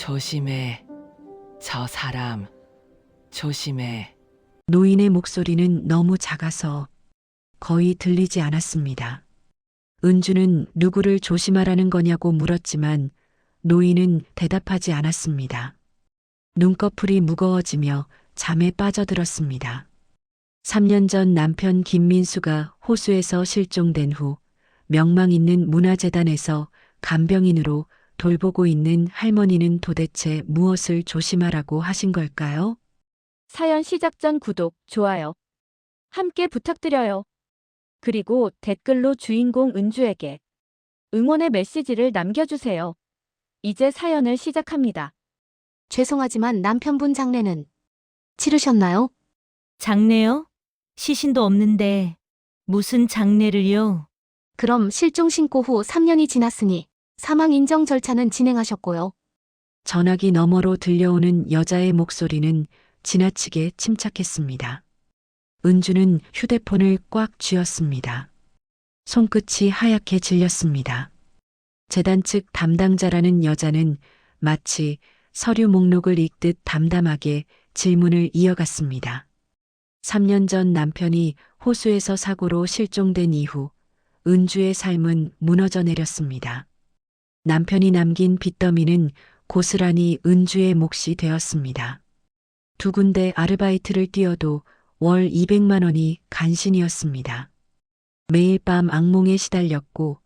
조심해. 저 사람, 조심해. 노인의 목소리는 너무 작아서 거의 들리지 않았습니다. 은주는 누구를 조심하라는 거냐고 물었지만 노인은 대답하지 않았습니다. 눈꺼풀이 무거워지며 잠에 빠져들었습니다. 3년 전 남편 김민수가 호수에서 실종된 후 명망 있는 문화재단에서 간병인으로 돌보고 있는 할머니는 도대체 무엇을 조심하라고 하신 걸까요? 사연 시작 전 구독, 좋아요 함께 부탁드려요. 그리고 댓글로 주인공 은주에게 응원의 메시지를 남겨주세요. 이제 사연을 시작합니다. 죄송하지만 남편분 장례는 치르셨나요? 장례요? 시신도 없는데 무슨 장례를요? 그럼 실종 신고 후 3년이 지났으니 사망 인정 절차는 진행하셨고요. 전화기 너머로 들려오는 여자의 목소리는 지나치게 침착했습니다. 은주는 휴대폰을 꽉 쥐었습니다. 손끝이 하얗게 질렸습니다. 재단 측 담당자라는 여자는 마치 서류 목록을 읽듯 담담하게 질문을 이어갔습니다. 3년 전 남편이 호수에서 사고로 실종된 이후 은주의 삶은 무너져 내렸습니다. 남편이 남긴 빚더미는 고스란히 은주의 몫이 되었습니다. 두 군데 아르바이트를 뛰어도 월 200만 원이 간신이었습니다. 매일 밤 악몽에 시달렸고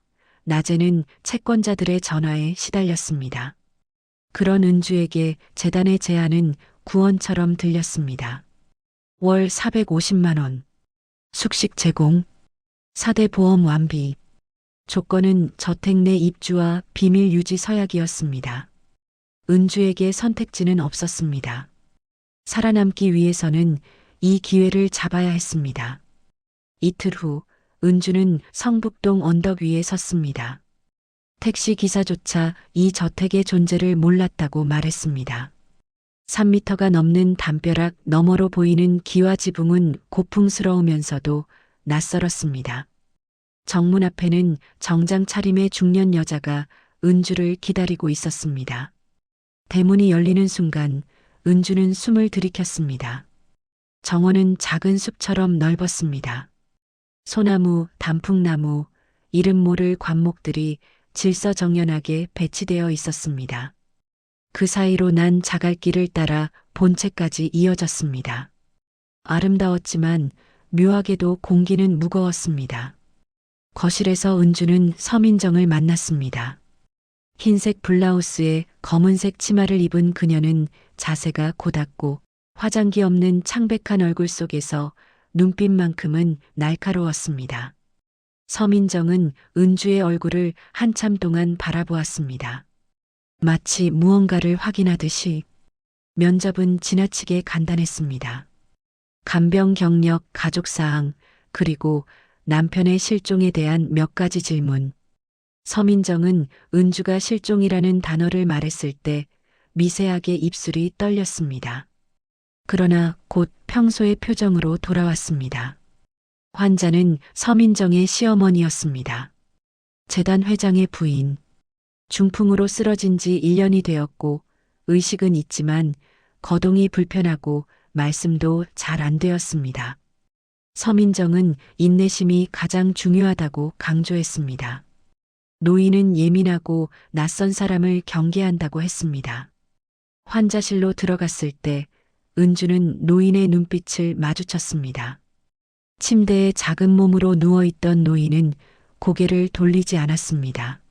낮에는 채권자들의 전화에 시달렸습니다. 그런 은주에게 재단의 제안은 구원처럼 들렸습니다. 월 450만 원, 숙식 제공, 4대 보험 완비, 조건은 저택 내 입주와 비밀 유지 서약이었습니다. 은주에게 선택지는 없었습니다. 살아남기 위해서는 이 기회를 잡아야 했습니다. 이틀 후 은주는 성북동 언덕 위에 섰습니다. 택시 기사조차 이 저택의 존재를 몰랐다고 말했습니다. 3미터가 넘는 담벼락 너머로 보이는 기와 지붕은 고풍스러우면서도 낯설었습니다. 정문 앞에는 정장 차림의 중년 여자가 은주를 기다리고 있었습니다. 대문이 열리는 순간 은주는 숨을 들이켰습니다. 정원은 작은 숲처럼 넓었습니다. 소나무, 단풍나무, 이름 모를 관목들이 질서정연하게 배치되어 있었습니다. 그 사이로 난 자갈길을 따라 본체까지 이어졌습니다. 아름다웠지만 묘하게도 공기는 무거웠습니다. 거실에서 은주는 서민정을 만났습니다. 흰색 블라우스에 검은색 치마를 입은 그녀는 자세가 고닫고 화장기 없는 창백한 얼굴 속에서 눈빛만큼은 날카로웠습니다. 서민정은 은주의 얼굴을 한참 동안 바라보았습니다. 마치 무언가를 확인하듯이. 면접은 지나치게 간단했습니다. 간병 경력, 가족사항, 그리고 남편의 실종에 대한 몇 가지 질문. 서민정은 은주가 실종이라는 단어를 말했을 때 미세하게 입술이 떨렸습니다. 그러나 곧 평소의 표정으로 돌아왔습니다. 환자는 서민정의 시어머니였습니다. 재단 회장의 부인. 중풍으로 쓰러진 지 1년이 되었고 의식은 있지만 거동이 불편하고 말씀도 잘 안 되었습니다. 서민정은 인내심이 가장 중요하다고 강조했습니다. 노인은 예민하고 낯선 사람을 경계한다고 했습니다. 환자실로 들어갔을 때 은주는 노인의 눈빛을 마주쳤습니다. 침대에 작은 몸으로 누워있던 노인은 고개를 돌리지 않았습니다.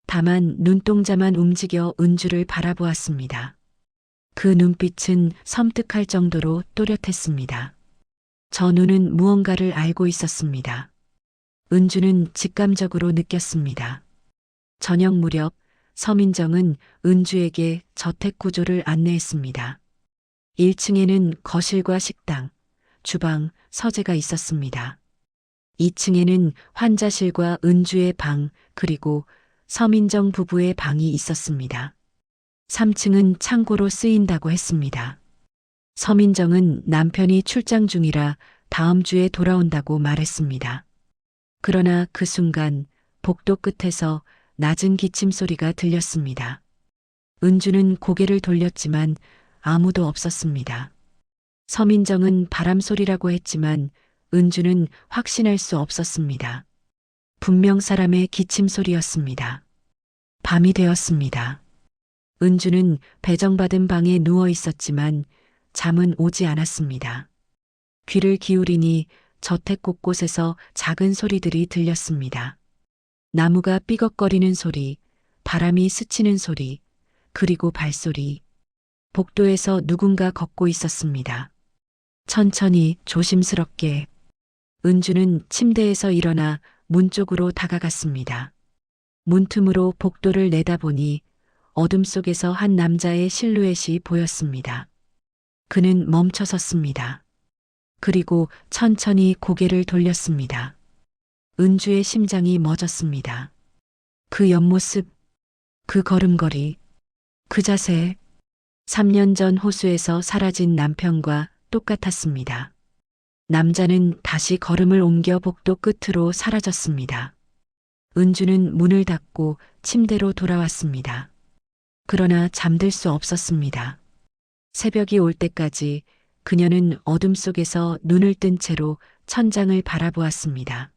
다만 눈동자만 움직여 은주를 바라보았습니다. 그 눈빛은 섬뜩할 정도로 또렷했습니다. 저 눈은 무언가를 알고 있었습니다. 은주는 직감적으로 느꼈습니다. 저녁 무렵 서민정은 은주에게 저택 구조를 안내했습니다. 1층에는 거실과 식당, 주방, 서재가 있었습니다. 2층에는 환자실과 은주의 방, 그리고 서민정 부부의 방이 있었습니다. 3층은 창고로 쓰인다고 했습니다. 서민정은 남편이 출장 중이라 다음 주에 돌아온다고 말했습니다. 그러나 그 순간 복도 끝에서 낮은 기침 소리가 들렸습니다. 은주는 고개를 돌렸지만 아무도 없었습니다. 서민정은 바람소리라고 했지만 은주는 확신할 수 없었습니다. 분명 사람의 기침 소리였습니다. 밤이 되었습니다. 은주는 배정받은 방에 누워 있었지만 잠은 오지 않았습니다. 귀를 기울이니 저택 곳곳에서 작은 소리들이 들렸습니다. 나무가 삐걱거리는 소리, 바람이 스치는 소리, 그리고 발소리. 복도에서 누군가 걷고 있었습니다. 천천히 조심스럽게 은주는 침대에서 일어나 문 쪽으로 다가갔습니다. 문틈으로 복도를 내다보니 어둠 속에서 한 남자의 실루엣이 보였습니다. 그는 멈춰 섰습니다. 그리고 천천히 고개를 돌렸습니다. 은주의 심장이 멎었습니다. 그 옆모습, 그 걸음걸이, 그 자세, 3년 전 호수에서 사라진 남편과 똑같았습니다. 남자는 다시 걸음을 옮겨 복도 끝으로 사라졌습니다. 은주는 문을 닫고 침대로 돌아왔습니다. 그러나 잠들 수 없었습니다. 새벽이 올 때까지 그녀는 어둠 속에서 눈을 뜬 채로 천장을 바라보았습니다.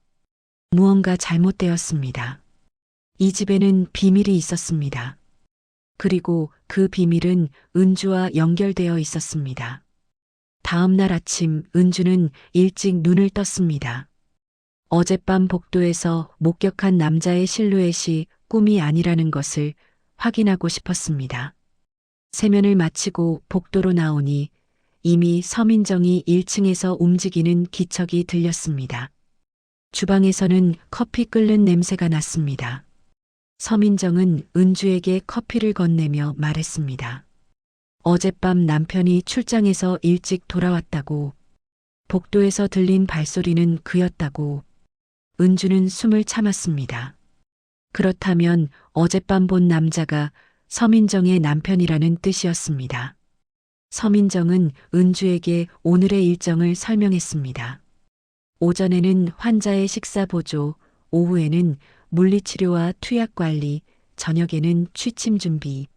무언가 잘못되었습니다. 이 집에는 비밀이 있었습니다. 그리고 그 비밀은 은주와 연결되어 있었습니다. 다음 날 아침 은주는 일찍 눈을 떴습니다. 어젯밤 복도에서 목격한 남자의 실루엣이 꿈이 아니라는 것을 확인하고 싶었습니다. 세면을 마치고 복도로 나오니 이미 서민정이 1층에서 움직이는 기척이 들렸습니다. 주방에서는 커피 끓는 냄새가 났습니다. 서민정은 은주에게 커피를 건네며 말했습니다. 어젯밤 남편이 출장에서 일찍 돌아왔다고, 복도에서 들린 발소리는 그였다고. 은주는 숨을 참았습니다. 그렇다면 어젯밤 본 남자가 서민정의 남편이라는 뜻이었습니다. 서민정은 은주에게 오늘의 일정을 설명했습니다. 오전에는 환자의 식사 보조, 오후에는 물리치료와 투약 관리, 저녁에는 취침 준비.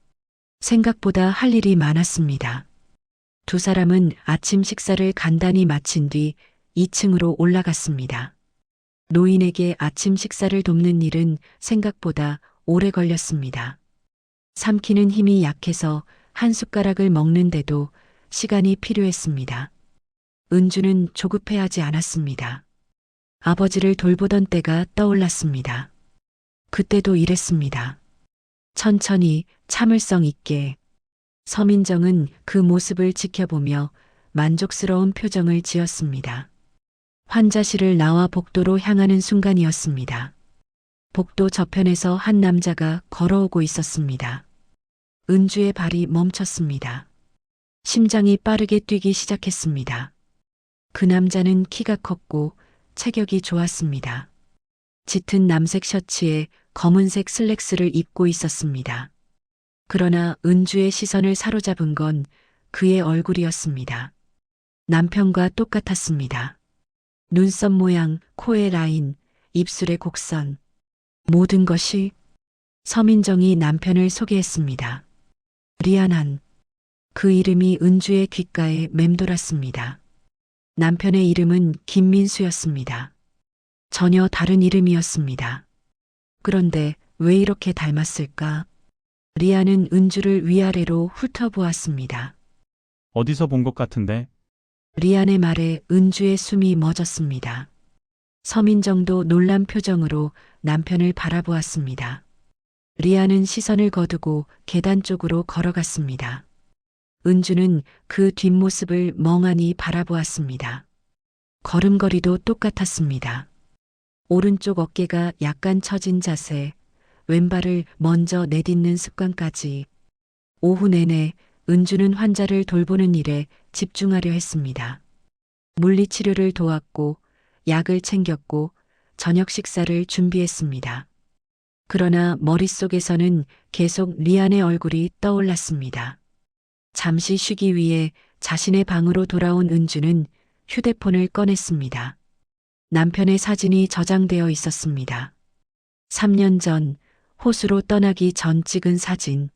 생각보다 할 일이 많았습니다. 두 사람은 아침 식사를 간단히 마친 뒤 2층으로 올라갔습니다. 노인에게 아침 식사를 돕는 일은 생각보다 오래 걸렸습니다. 삼키는 힘이 약해서 한 숟가락을 먹는데도 시간이 필요했습니다. 은주는 조급해하지 않았습니다. 아버지를 돌보던 때가 떠올랐습니다. 그때도 이랬습니다. 천천히 참을성 있게. 서민정은 그 모습을 지켜보며 만족스러운 표정을 지었습니다. 환자실을 나와 복도로 향하는 순간이었습니다. 복도 저편에서 한 남자가 걸어오고 있었습니다. 은주의 발이 멈췄습니다. 심장이 빠르게 뛰기 시작했습니다. 그 남자는 키가 컸고 체격이 좋았습니다. 짙은 남색 셔츠에 검은색 슬랙스를 입고 있었습니다. 그러나 은주의 시선을 사로잡은 건 그의 얼굴이었습니다. 남편과 똑같았습니다. 눈썹 모양, 코의 라인, 입술의 곡선. 모든 것이. 서민정이 남편을 소개했습니다. 리안한. 그 이름이 은주의 귓가에 맴돌았습니다. 남편의 이름은 김민수였습니다. 전혀 다른 이름이었습니다. 그런데 왜 이렇게 닮았을까? 리안은 은주를 위아래로 훑어보았습니다. 어디서 본 것 같은데? 리안의 말에 은주의 숨이 멎었습니다. 서민정도 놀란 표정으로 남편을 바라보았습니다. 리안은 시선을 거두고 계단 쪽으로 걸어갔습니다. 은주는 그 뒷모습을 멍하니 바라보았습니다. 걸음걸이도 똑같았습니다. 오른쪽 어깨가 약간 처진 자세, 왼발을 먼저 내딛는 습관까지. 오후 내내 은주는 환자를 돌보는 일에 집중하려 했습니다. 물리치료를 도왔고, 약을 챙겼고, 저녁 식사를 준비했습니다. 그러나 머릿속에서는 계속 리안의 얼굴이 떠올랐습니다. 잠시 쉬기 위해 자신의 방으로 돌아온 은주는 휴대폰을 꺼냈습니다. 남편의 사진이 저장되어 있었습니다. 3년 전, 호수로 떠나기 전 찍은 사진.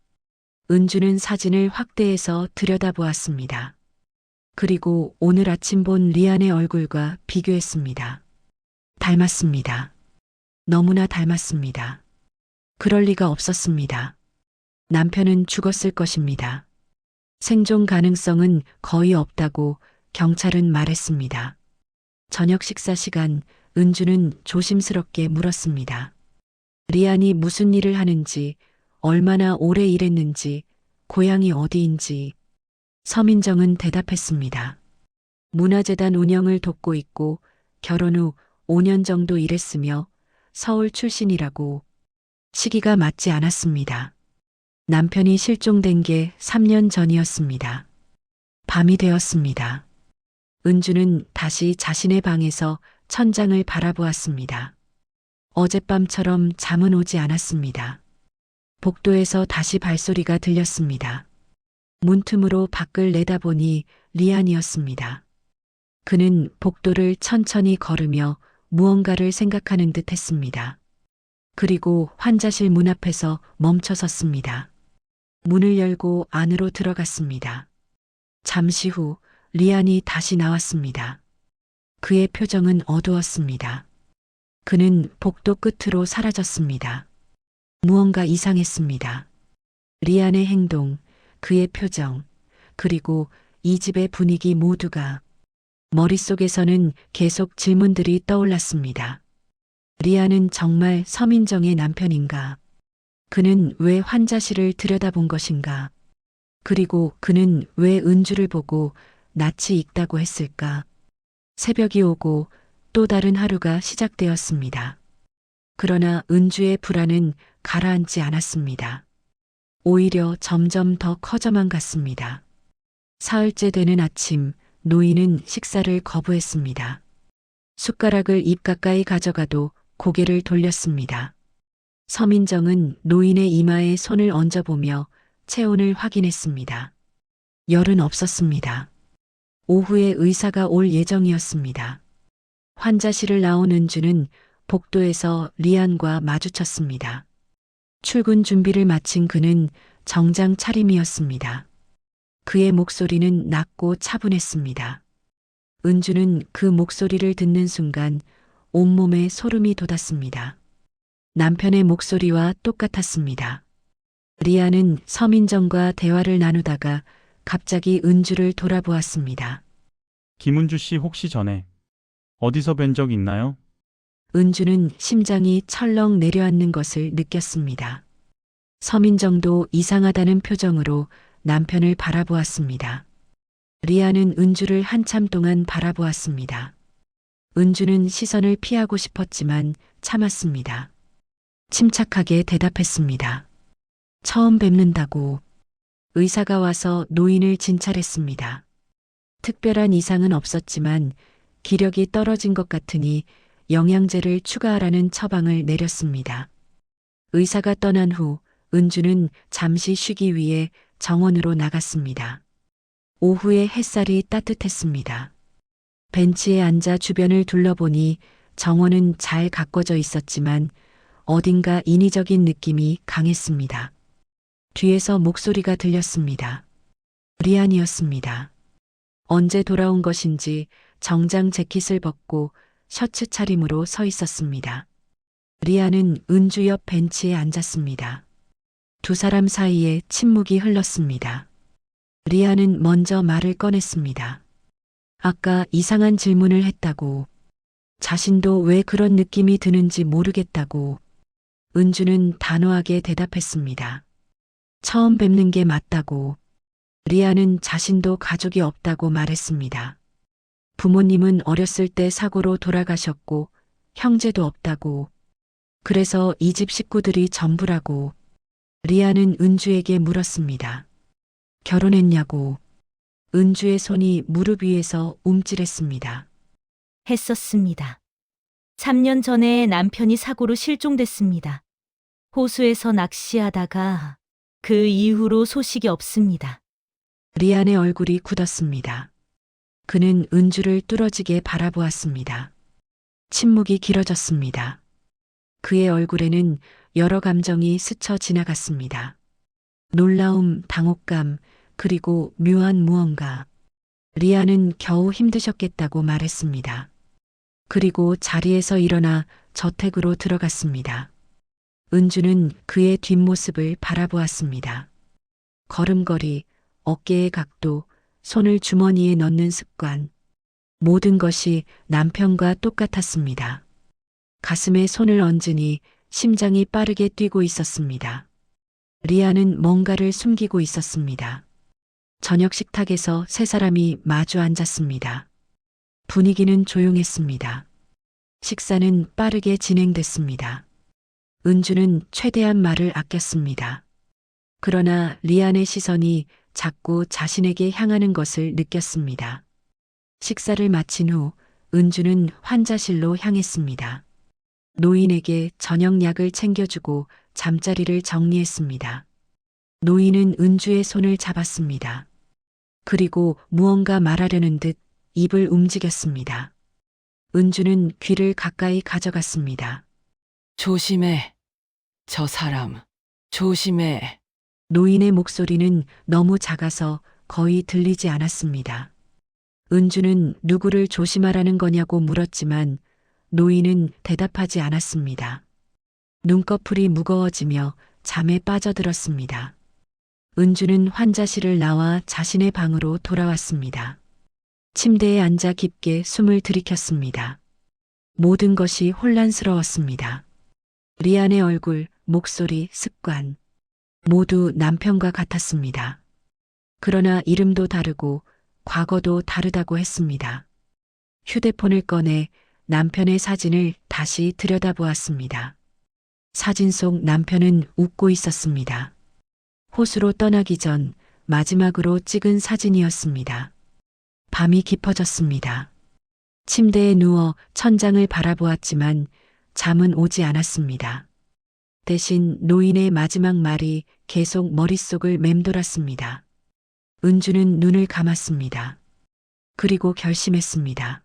은주는 사진을 확대해서 들여다보았습니다. 그리고 오늘 아침 본 리안의 얼굴과 비교했습니다. 닮았습니다. 너무나 닮았습니다. 그럴 리가 없었습니다. 남편은 죽었을 것입니다. 생존 가능성은 거의 없다고 경찰은 말했습니다. 저녁 식사 시간 은주는 조심스럽게 물었습니다. 리안이 무슨 일을 하는지, 얼마나 오래 일했는지, 고향이 어디인지. 서민정은 대답했습니다. 문화재단 운영을 돕고 있고 결혼 후 5년 정도 일했으며 서울 출신이라고. 시기가 맞지 않았습니다. 남편이 실종된 게 3년 전이었습니다. 밤이 되었습니다. 은주는 다시 자신의 방에서 천장을 바라보았습니다. 어젯밤처럼 잠은 오지 않았습니다. 복도에서 다시 발소리가 들렸습니다. 문틈으로 밖을 내다보니 리안이었습니다. 그는 복도를 천천히 걸으며 무언가를 생각하는 듯 했습니다. 그리고 환자실 문 앞에서 멈춰 섰습니다. 문을 열고 안으로 들어갔습니다. 잠시 후 리안이 다시 나왔습니다. 그의 표정은 어두웠습니다. 그는 복도 끝으로 사라졌습니다. 무언가 이상했습니다. 리안의 행동, 그의 표정, 그리고 이 집의 분위기 모두가. 머릿속에서는 계속 질문들이 떠올랐습니다. 리안은 정말 서민정의 남편인가? 그는 왜 환자실을 들여다본 것인가? 그리고 그는 왜 은주를 보고 낯이 익다고 했을까? 새벽이 오고 또 다른 하루가 시작되었습니다. 그러나 은주의 불안은 가라앉지 않았습니다. 오히려 점점 더 커져만 갔습니다. 사흘째 되는 아침, 노인은 식사를 거부했습니다. 숟가락을 입 가까이 가져가도 고개를 돌렸습니다. 서민정은 노인의 이마에 손을 얹어보며 체온을 확인했습니다. 열은 없었습니다. 오후에 의사가 올 예정이었습니다. 환자실을 나온 은주는 복도에서 리안과 마주쳤습니다. 출근 준비를 마친 그는 정장 차림이었습니다. 그의 목소리는 낮고 차분했습니다. 은주는 그 목소리를 듣는 순간 온몸에 소름이 돋았습니다. 남편의 목소리와 똑같았습니다. 리안은 서민정과 대화를 나누다가 갑자기 은주를 돌아보았습니다. 김은주 씨 혹시 전에 어디서 뵌 적 있나요? 은주는 심장이 철렁 내려앉는 것을 느꼈습니다. 서민정도 이상하다는 표정으로 남편을 바라보았습니다. 리안은 은주를 한참 동안 바라보았습니다. 은주는 시선을 피하고 싶었지만 참았습니다. 침착하게 대답했습니다. 처음 뵙는다고. 의사가 와서 노인을 진찰했습니다. 특별한 이상은 없었지만 기력이 떨어진 것 같으니 영양제를 추가하라는 처방을 내렸습니다. 의사가 떠난 후 은주는 잠시 쉬기 위해 정원으로 나갔습니다. 오후에 햇살이 따뜻했습니다. 벤치에 앉아 주변을 둘러보니 정원은 잘 가꿔져 있었지만 어딘가 인위적인 느낌이 강했습니다. 뒤에서 목소리가 들렸습니다. 리안이었습니다. 언제 돌아온 것인지 정장 재킷을 벗고 셔츠 차림으로 서 있었습니다. 리안은 은주 옆 벤치에 앉았습니다. 두 사람 사이에 침묵이 흘렀습니다. 리안은 먼저 말을 꺼냈습니다. 아까 이상한 질문을 했다고. 자신도 왜 그런 느낌이 드는지 모르겠다고. 은주는 단호하게 대답했습니다. 처음 뵙는 게 맞다고. 리안은 자신도 가족이 없다고 말했습니다. 부모님은 어렸을 때 사고로 돌아가셨고 형제도 없다고. 그래서 이 집 식구들이 전부라고. 리안은 은주에게 물었습니다. 결혼했냐고. 은주의 손이 무릎 위에서 움찔했습니다. 했었습니다. 3년 전에 남편이 사고로 실종됐습니다. 호수에서 낚시하다가 그 이후로 소식이 없습니다. 리안의 얼굴이 굳었습니다. 그는 은주를 뚫어지게 바라보았습니다. 침묵이 길어졌습니다. 그의 얼굴에는 여러 감정이 스쳐 지나갔습니다. 놀라움, 당혹감, 그리고 묘한 무언가. 리아는 겨우 힘드셨겠다고 말했습니다. 그리고 자리에서 일어나 저택으로 들어갔습니다. 은주는 그의 뒷모습을 바라보았습니다. 걸음걸이, 어깨의 각도, 손을 주머니에 넣는 습관. 모든 것이 남편과 똑같았습니다. 가슴에 손을 얹으니 심장이 빠르게 뛰고 있었습니다. 리아는 뭔가를 숨기고 있었습니다. 저녁 식탁에서 세 사람이 마주 앉았습니다. 분위기는 조용했습니다. 식사는 빠르게 진행됐습니다. 은주는 최대한 말을 아꼈습니다. 그러나 리안의 시선이 자꾸 자신에게 향하는 것을 느꼈습니다. 식사를 마친 후 은주는 환자실로 향했습니다. 노인에게 저녁약을 챙겨주고 잠자리를 정리했습니다. 노인은 은주의 손을 잡았습니다. 그리고 무언가 말하려는 듯 입을 움직였습니다. 은주는 귀를 가까이 가져갔습니다. 조심해. 저 사람. 조심해. 노인의 목소리는 너무 작아서 거의 들리지 않았습니다. 은주는 누구를 조심하라는 거냐고 물었지만 노인은 대답하지 않았습니다. 눈꺼풀이 무거워지며 잠에 빠져들었습니다. 은주는 환자실을 나와 자신의 방으로 돌아왔습니다. 침대에 앉아 깊게 숨을 들이켰습니다. 모든 것이 혼란스러웠습니다. 리안의 얼굴, 목소리, 습관. 모두 남편과 같았습니다. 그러나 이름도 다르고 과거도 다르다고 했습니다. 휴대폰을 꺼내 남편의 사진을 다시 들여다보았습니다. 사진 속 남편은 웃고 있었습니다. 호수로 떠나기 전 마지막으로 찍은 사진이었습니다. 밤이 깊어졌습니다. 침대에 누워 천장을 바라보았지만 잠은 오지 않았습니다. 대신 노인의 마지막 말이 계속 머릿속을 맴돌았습니다. 은주는 눈을 감았습니다. 그리고 결심했습니다.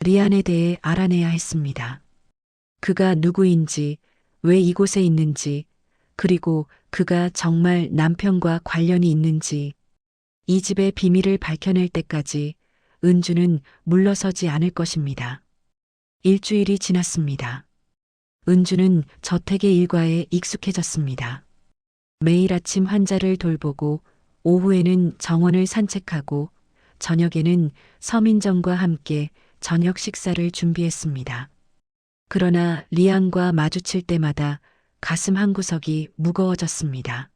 리안에 대해 알아내야 했습니다. 그가 누구인지, 왜 이곳에 있는지, 그리고 그가 정말 남편과 관련이 있는지, 이 집의 비밀을 밝혀낼 때까지 은주는 물러서지 않을 것입니다. 일주일이 지났습니다. 은주는 저택의 일과에 익숙해졌습니다. 매일 아침 환자를 돌보고 오후에는 정원을 산책하고 저녁에는 서민정과 함께 저녁 식사를 준비했습니다. 그러나 리안과 마주칠 때마다 가슴 한구석이 무거워졌습니다.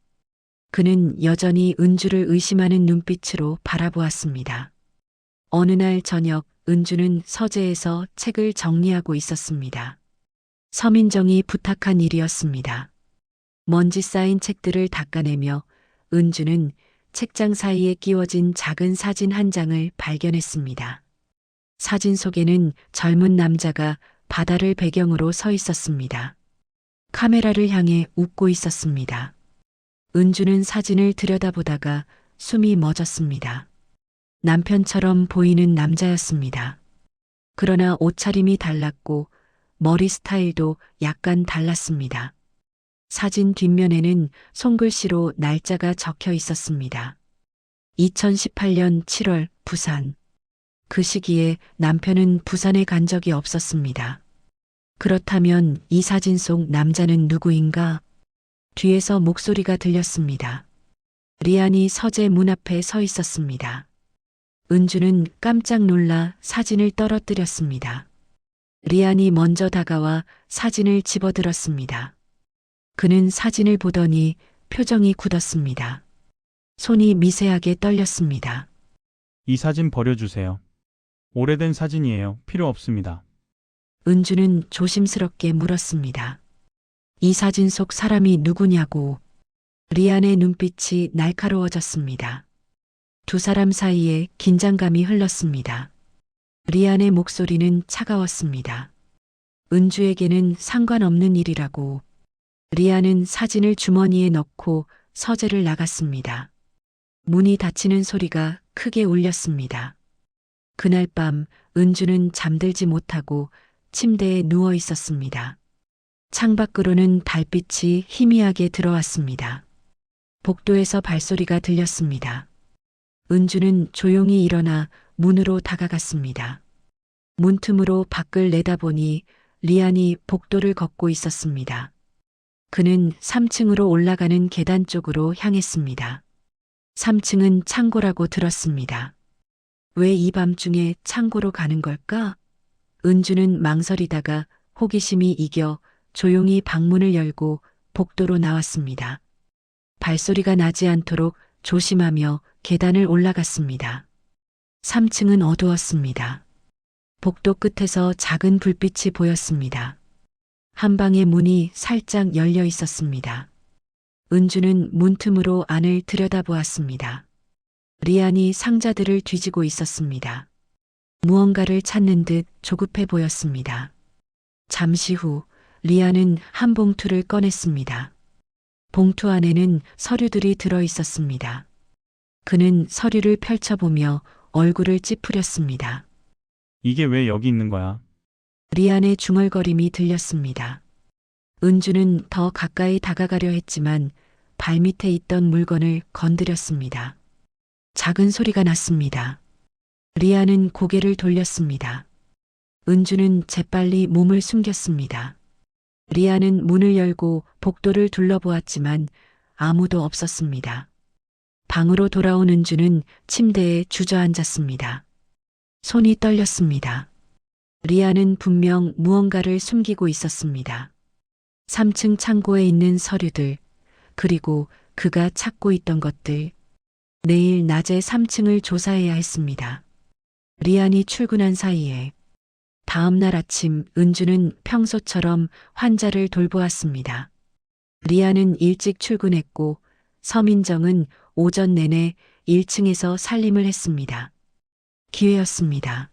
그는 여전히 은주를 의심하는 눈빛으로 바라보았습니다. 어느 날 저녁 은주는 서재에서 책을 정리하고 있었습니다. 서민정이 부탁한 일이었습니다. 먼지 쌓인 책들을 닦아내며 은주는 책장 사이에 끼워진 작은 사진 한 장을 발견했습니다. 사진 속에는 젊은 남자가 바다를 배경으로 서 있었습니다. 카메라를 향해 웃고 있었습니다. 은주는 사진을 들여다보다가 숨이 멎었습니다. 남편처럼 보이는 남자였습니다. 그러나 옷차림이 달랐고 머리 스타일도 약간 달랐습니다. 사진 뒷면에는 손글씨로 날짜가 적혀 있었습니다. 2018년 7월 부산. 그 시기에 남편은 부산에 간 적이 없었습니다. 그렇다면 이 사진 속 남자는 누구인가? 뒤에서 목소리가 들렸습니다. 리안이 서재 문 앞에 서 있었습니다. 은주는 깜짝 놀라 사진을 떨어뜨렸습니다. 리안이 먼저 다가와 사진을 집어들었습니다. 그는 사진을 보더니 표정이 굳었습니다. 손이 미세하게 떨렸습니다. 이 사진 버려주세요. 오래된 사진이에요. 필요 없습니다. 은주는 조심스럽게 물었습니다. 이 사진 속 사람이 누구냐고. 리안의 눈빛이 날카로워졌습니다. 두 사람 사이에 긴장감이 흘렀습니다. 리안의 목소리는 차가웠습니다. 은주에게는 상관없는 일이라고. 리안은 사진을 주머니에 넣고 서재를 나갔습니다. 문이 닫히는 소리가 크게 울렸습니다. 그날 밤 은주는 잠들지 못하고 침대에 누워 있었습니다. 창밖으로는 달빛이 희미하게 들어왔습니다. 복도에서 발소리가 들렸습니다. 은주는 조용히 일어나 문으로 다가갔습니다. 문틈으로 밖을 내다보니 리안이 복도를 걷고 있었습니다. 그는 3층으로 올라가는 계단 쪽으로 향했습니다. 3층은 창고라고 들었습니다. 왜 이 밤중에 창고로 가는 걸까? 은주는 망설이다가 호기심이 이겨 조용히 방문을 열고 복도로 나왔습니다. 발소리가 나지 않도록 조심하며 계단을 올라갔습니다. 3층은 어두웠습니다. 복도 끝에서 작은 불빛이 보였습니다. 한 방의 문이 살짝 열려 있었습니다. 은주는 문틈으로 안을 들여다보았습니다. 리안이 상자들을 뒤지고 있었습니다. 무언가를 찾는 듯 조급해 보였습니다. 잠시 후 리안은 한 봉투를 꺼냈습니다. 봉투 안에는 서류들이 들어 있었습니다. 그는 서류를 펼쳐보며 얼굴을 찌푸렸습니다. 이게 왜 여기 있는 거야? 리안의 중얼거림이 들렸습니다. 은주는 더 가까이 다가가려 했지만 발밑에 있던 물건을 건드렸습니다. 작은 소리가 났습니다. 리안은 고개를 돌렸습니다. 은주는 재빨리 몸을 숨겼습니다. 리안은 문을 열고 복도를 둘러보았지만 아무도 없었습니다. 방으로 돌아온 은주는 침대에 주저앉았습니다. 손이 떨렸습니다. 리안은 분명 무언가를 숨기고 있었습니다. 3층 창고에 있는 서류들, 그리고 그가 찾고 있던 것들. 내일 낮에 3층을 조사해야 했습니다. 리안이 출근한 사이에 다음 날 아침 은주는 평소처럼 환자를 돌보았습니다. 리안은 일찍 출근했고 서민정은 오전 내내 1층에서 살림을 했습니다. 기회였습니다.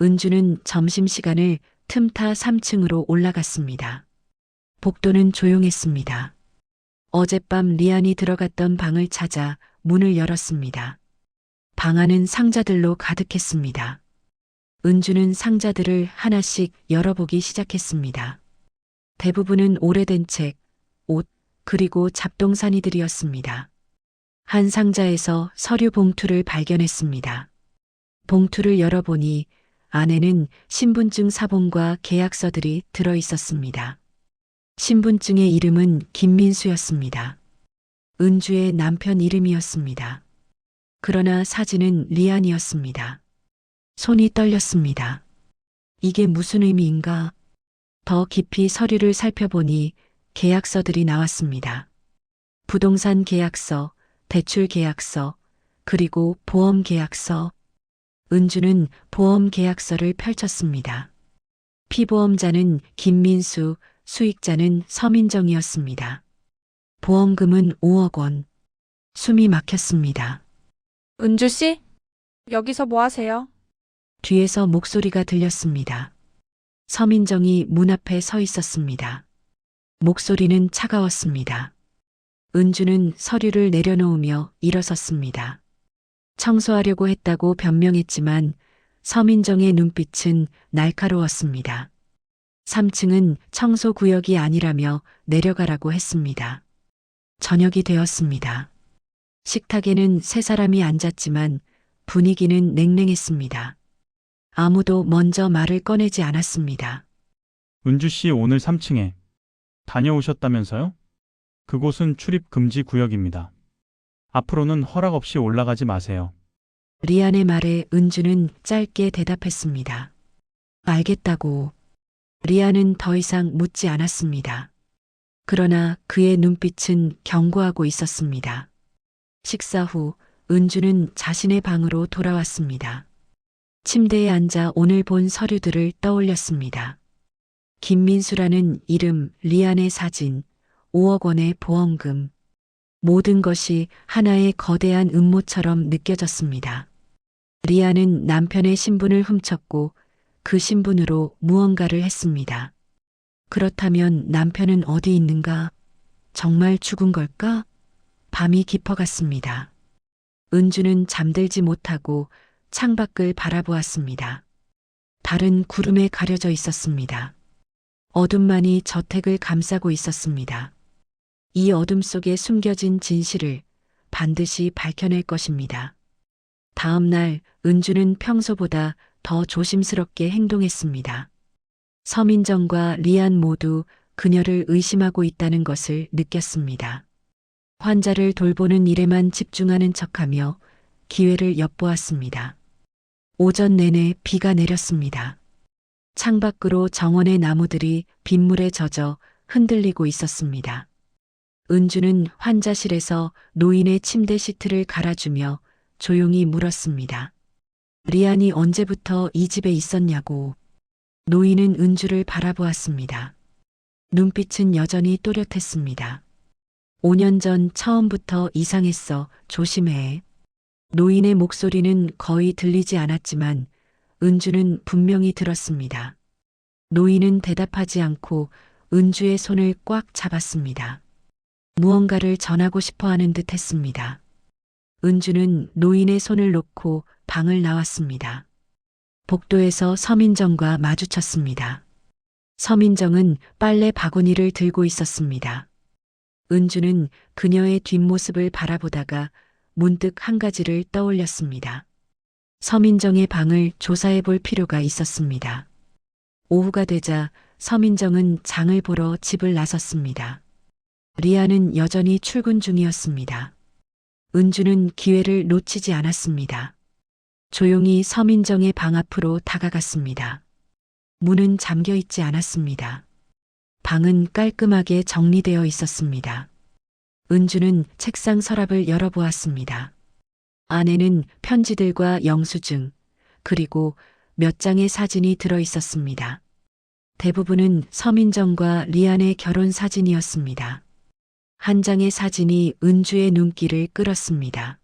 은주는 점심시간을 틈타 3층으로 올라갔습니다. 복도는 조용했습니다. 어젯밤 리안이 들어갔던 방을 찾아 문을 열었습니다. 방 안은 상자들로 가득했습니다. 은주는 상자들을 하나씩 열어보기 시작했습니다. 대부분은 오래된 책, 옷, 그리고 잡동사니들이었습니다. 한 상자에서 서류 봉투를 발견했습니다. 봉투를 열어보니 안에는 신분증 사본과 계약서들이 들어 있었습니다. 신분증의 이름은 김민수였습니다. 은주의 남편 이름이었습니다. 그러나 사진은 리안이었습니다. 손이 떨렸습니다. 이게 무슨 의미인가? 더 깊이 서류를 살펴보니 계약서들이 나왔습니다. 부동산 계약서, 대출 계약서, 그리고 보험 계약서. 은주는 보험 계약서를 펼쳤습니다. 피보험자는 김민수, 수익자는 서민정이었습니다. 보험금은 5억 원. 숨이 막혔습니다. 은주 씨? 여기서 뭐 하세요? 뒤에서 목소리가 들렸습니다. 서민정이 문 앞에 서 있었습니다. 목소리는 차가웠습니다. 은주는 서류를 내려놓으며 일어섰습니다. 청소하려고 했다고 변명했지만 서민정의 눈빛은 날카로웠습니다. 3층은 청소 구역이 아니라며 내려가라고 했습니다. 저녁이 되었습니다. 식탁에는 세 사람이 앉았지만 분위기는 냉랭했습니다. 아무도 먼저 말을 꺼내지 않았습니다. 은주 씨 오늘 3층에 다녀오셨다면서요? 그곳은 출입 금지 구역입니다. 앞으로는 허락 없이 올라가지 마세요. 리안의 말에 은주는 짧게 대답했습니다. 알겠다고. 리안은 더 이상 묻지 않았습니다. 그러나 그의 눈빛은 경고하고 있었습니다. 식사 후 은주는 자신의 방으로 돌아왔습니다. 침대에 앉아 오늘 본 서류들을 떠올렸습니다. 김민수라는 이름, 리안의 사진, 5억 원의 보험금. 모든 것이 하나의 거대한 음모처럼 느껴졌습니다. 리안은 남편의 신분을 훔쳤고 그 신분으로 무언가를 했습니다. 그렇다면 남편은 어디 있는가? 정말 죽은 걸까? 밤이 깊어갔습니다. 은주는 잠들지 못하고 창밖을 바라보았습니다. 달은 구름에 가려져 있었습니다. 어둠만이 저택을 감싸고 있었습니다. 이 어둠 속에 숨겨진 진실을 반드시 밝혀낼 것입니다. 다음 날 은주는 평소보다 더 조심스럽게 행동했습니다. 서민정과 리안 모두 그녀를 의심하고 있다는 것을 느꼈습니다. 환자를 돌보는 일에만 집중하는 척하며 기회를 엿보았습니다. 오전 내내 비가 내렸습니다. 창밖으로 정원의 나무들이 빗물에 젖어 흔들리고 있었습니다. 은주는 환자실에서 노인의 침대 시트를 갈아주며 조용히 물었습니다. 리안이 언제부터 이 집에 있었냐고. 노인은 은주를 바라보았습니다. 눈빛은 여전히 또렷했습니다. 5년 전 처음부터 이상했어. 조심해. 노인의 목소리는 거의 들리지 않았지만 은주는 분명히 들었습니다. 노인은 대답하지 않고 은주의 손을 꽉 잡았습니다. 무언가를 전하고 싶어 하는 듯 했습니다. 은주는 노인의 손을 놓고 방을 나왔습니다. 복도에서 서민정과 마주쳤습니다. 서민정은 빨래 바구니를 들고 있었습니다. 은주는 그녀의 뒷모습을 바라보다가 문득 한 가지를 떠올렸습니다. 서민정의 방을 조사해 볼 필요가 있었습니다. 오후가 되자 서민정은 장을 보러 집을 나섰습니다. 리아는 여전히 출근 중이었습니다. 은주는 기회를 놓치지 않았습니다. 조용히 서민정의 방 앞으로 다가갔습니다. 문은 잠겨 있지 않았습니다. 방은 깔끔하게 정리되어 있었습니다. 은주는 책상 서랍을 열어보았습니다. 안에는 편지들과 영수증, 그리고 몇 장의 사진이 들어 있었습니다. 대부분은 서민정과 리안의 결혼 사진이었습니다. 한 장의 사진이 은주의 눈길을 끌었습니다.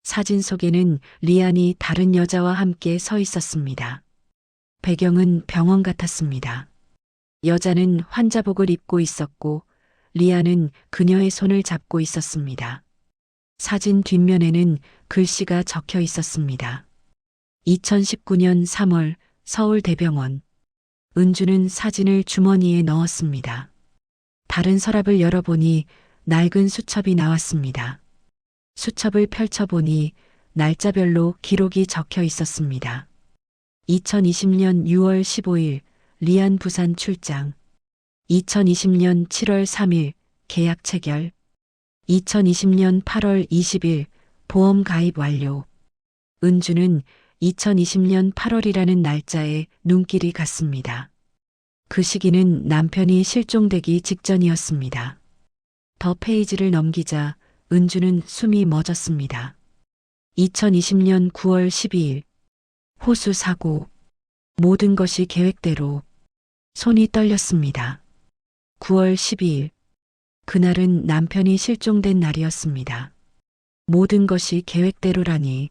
사진 속에는 리안이 다른 여자와 함께 서 있었습니다. 배경은 병원 같았습니다. 여자는 환자복을 입고 있었고 리안은 그녀의 손을 잡고 있었습니다. 사진 뒷면에는 글씨가 적혀 있었습니다. 2019년 3월 서울대병원. 은주는 사진을 주머니에 넣었습니다. 다른 서랍을 열어보니 낡은 수첩이 나왔습니다. 수첩을 펼쳐보니 날짜별로 기록이 적혀 있었습니다. 2020년 6월 15일 리안 부산 출장. 2020년 7월 3일 계약 체결. 2020년 8월 20일 보험 가입 완료. 은주는 2020년 8월이라는 날짜에 눈길이 갔습니다. 그 시기는 남편이 실종되기 직전이었습니다. 더 페이지를 넘기자 은주는 숨이 멎었습니다. 2020년 9월 12일 호수 사고. 모든 것이 계획대로. 손이 떨렸습니다. 9월 12일. 그날은 남편이 실종된 날이었습니다. 모든 것이 계획대로라니.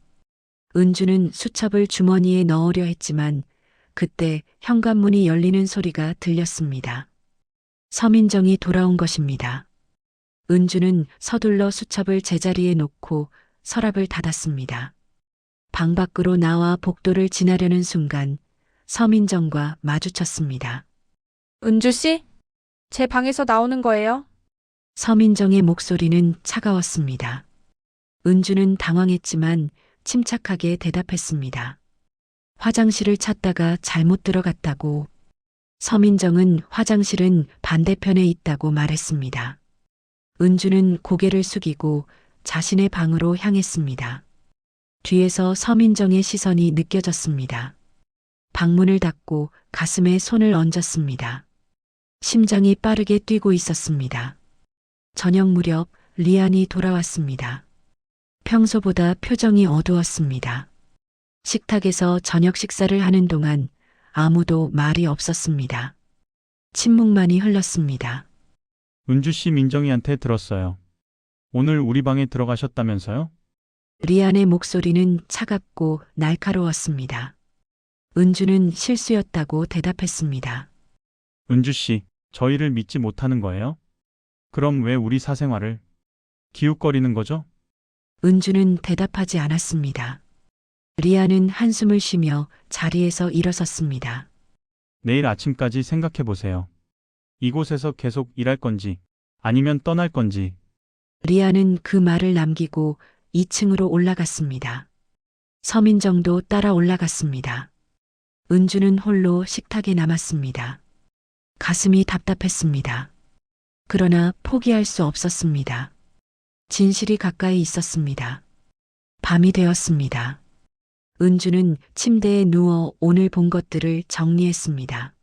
은주는 수첩을 주머니에 넣으려 했지만 그때 현관문이 열리는 소리가 들렸습니다. 서민정이 돌아온 것입니다. 은주는 서둘러 수첩을 제자리에 놓고 서랍을 닫았습니다. 방 밖으로 나와 복도를 지나려는 순간 서민정과 마주쳤습니다. 은주 씨? 제 방에서 나오는 거예요? 서민정의 목소리는 차가웠습니다. 은주는 당황했지만 침착하게 대답했습니다. 화장실을 찾다가 잘못 들어갔다고. 서민정은 화장실은 반대편에 있다고 말했습니다. 은주는 고개를 숙이고 자신의 방으로 향했습니다. 뒤에서 서민정의 시선이 느껴졌습니다. 방문을 닫고 가슴에 손을 얹었습니다. 심장이 빠르게 뛰고 있었습니다. 저녁 무렵 리안이 돌아왔습니다. 평소보다 표정이 어두웠습니다. 식탁에서 저녁 식사를 하는 동안 아무도 말이 없었습니다. 침묵만이 흘렀습니다. 은주 씨 민정이한테 들었어요. 오늘 우리 방에 들어가셨다면서요? 리안의 목소리는 차갑고 날카로웠습니다. 은주는 실수였다고 대답했습니다. 은주 씨, 저희를 믿지 못하는 거예요? 그럼 왜 우리 사생활을 기웃거리는 거죠? 은주는 대답하지 않았습니다. 리안은 한숨을 쉬며 자리에서 일어섰습니다. 내일 아침까지 생각해 보세요. 이곳에서 계속 일할 건지 아니면 떠날 건지. 리아는 그 말을 남기고 2층으로 올라갔습니다. 서민정도 따라 올라갔습니다. 은주는 홀로 식탁에 남았습니다. 가슴이 답답했습니다. 그러나 포기할 수 없었습니다. 진실이 가까이 있었습니다. 밤이 되었습니다. 은주는 침대에 누워 오늘 본 것들을 정리했습니다.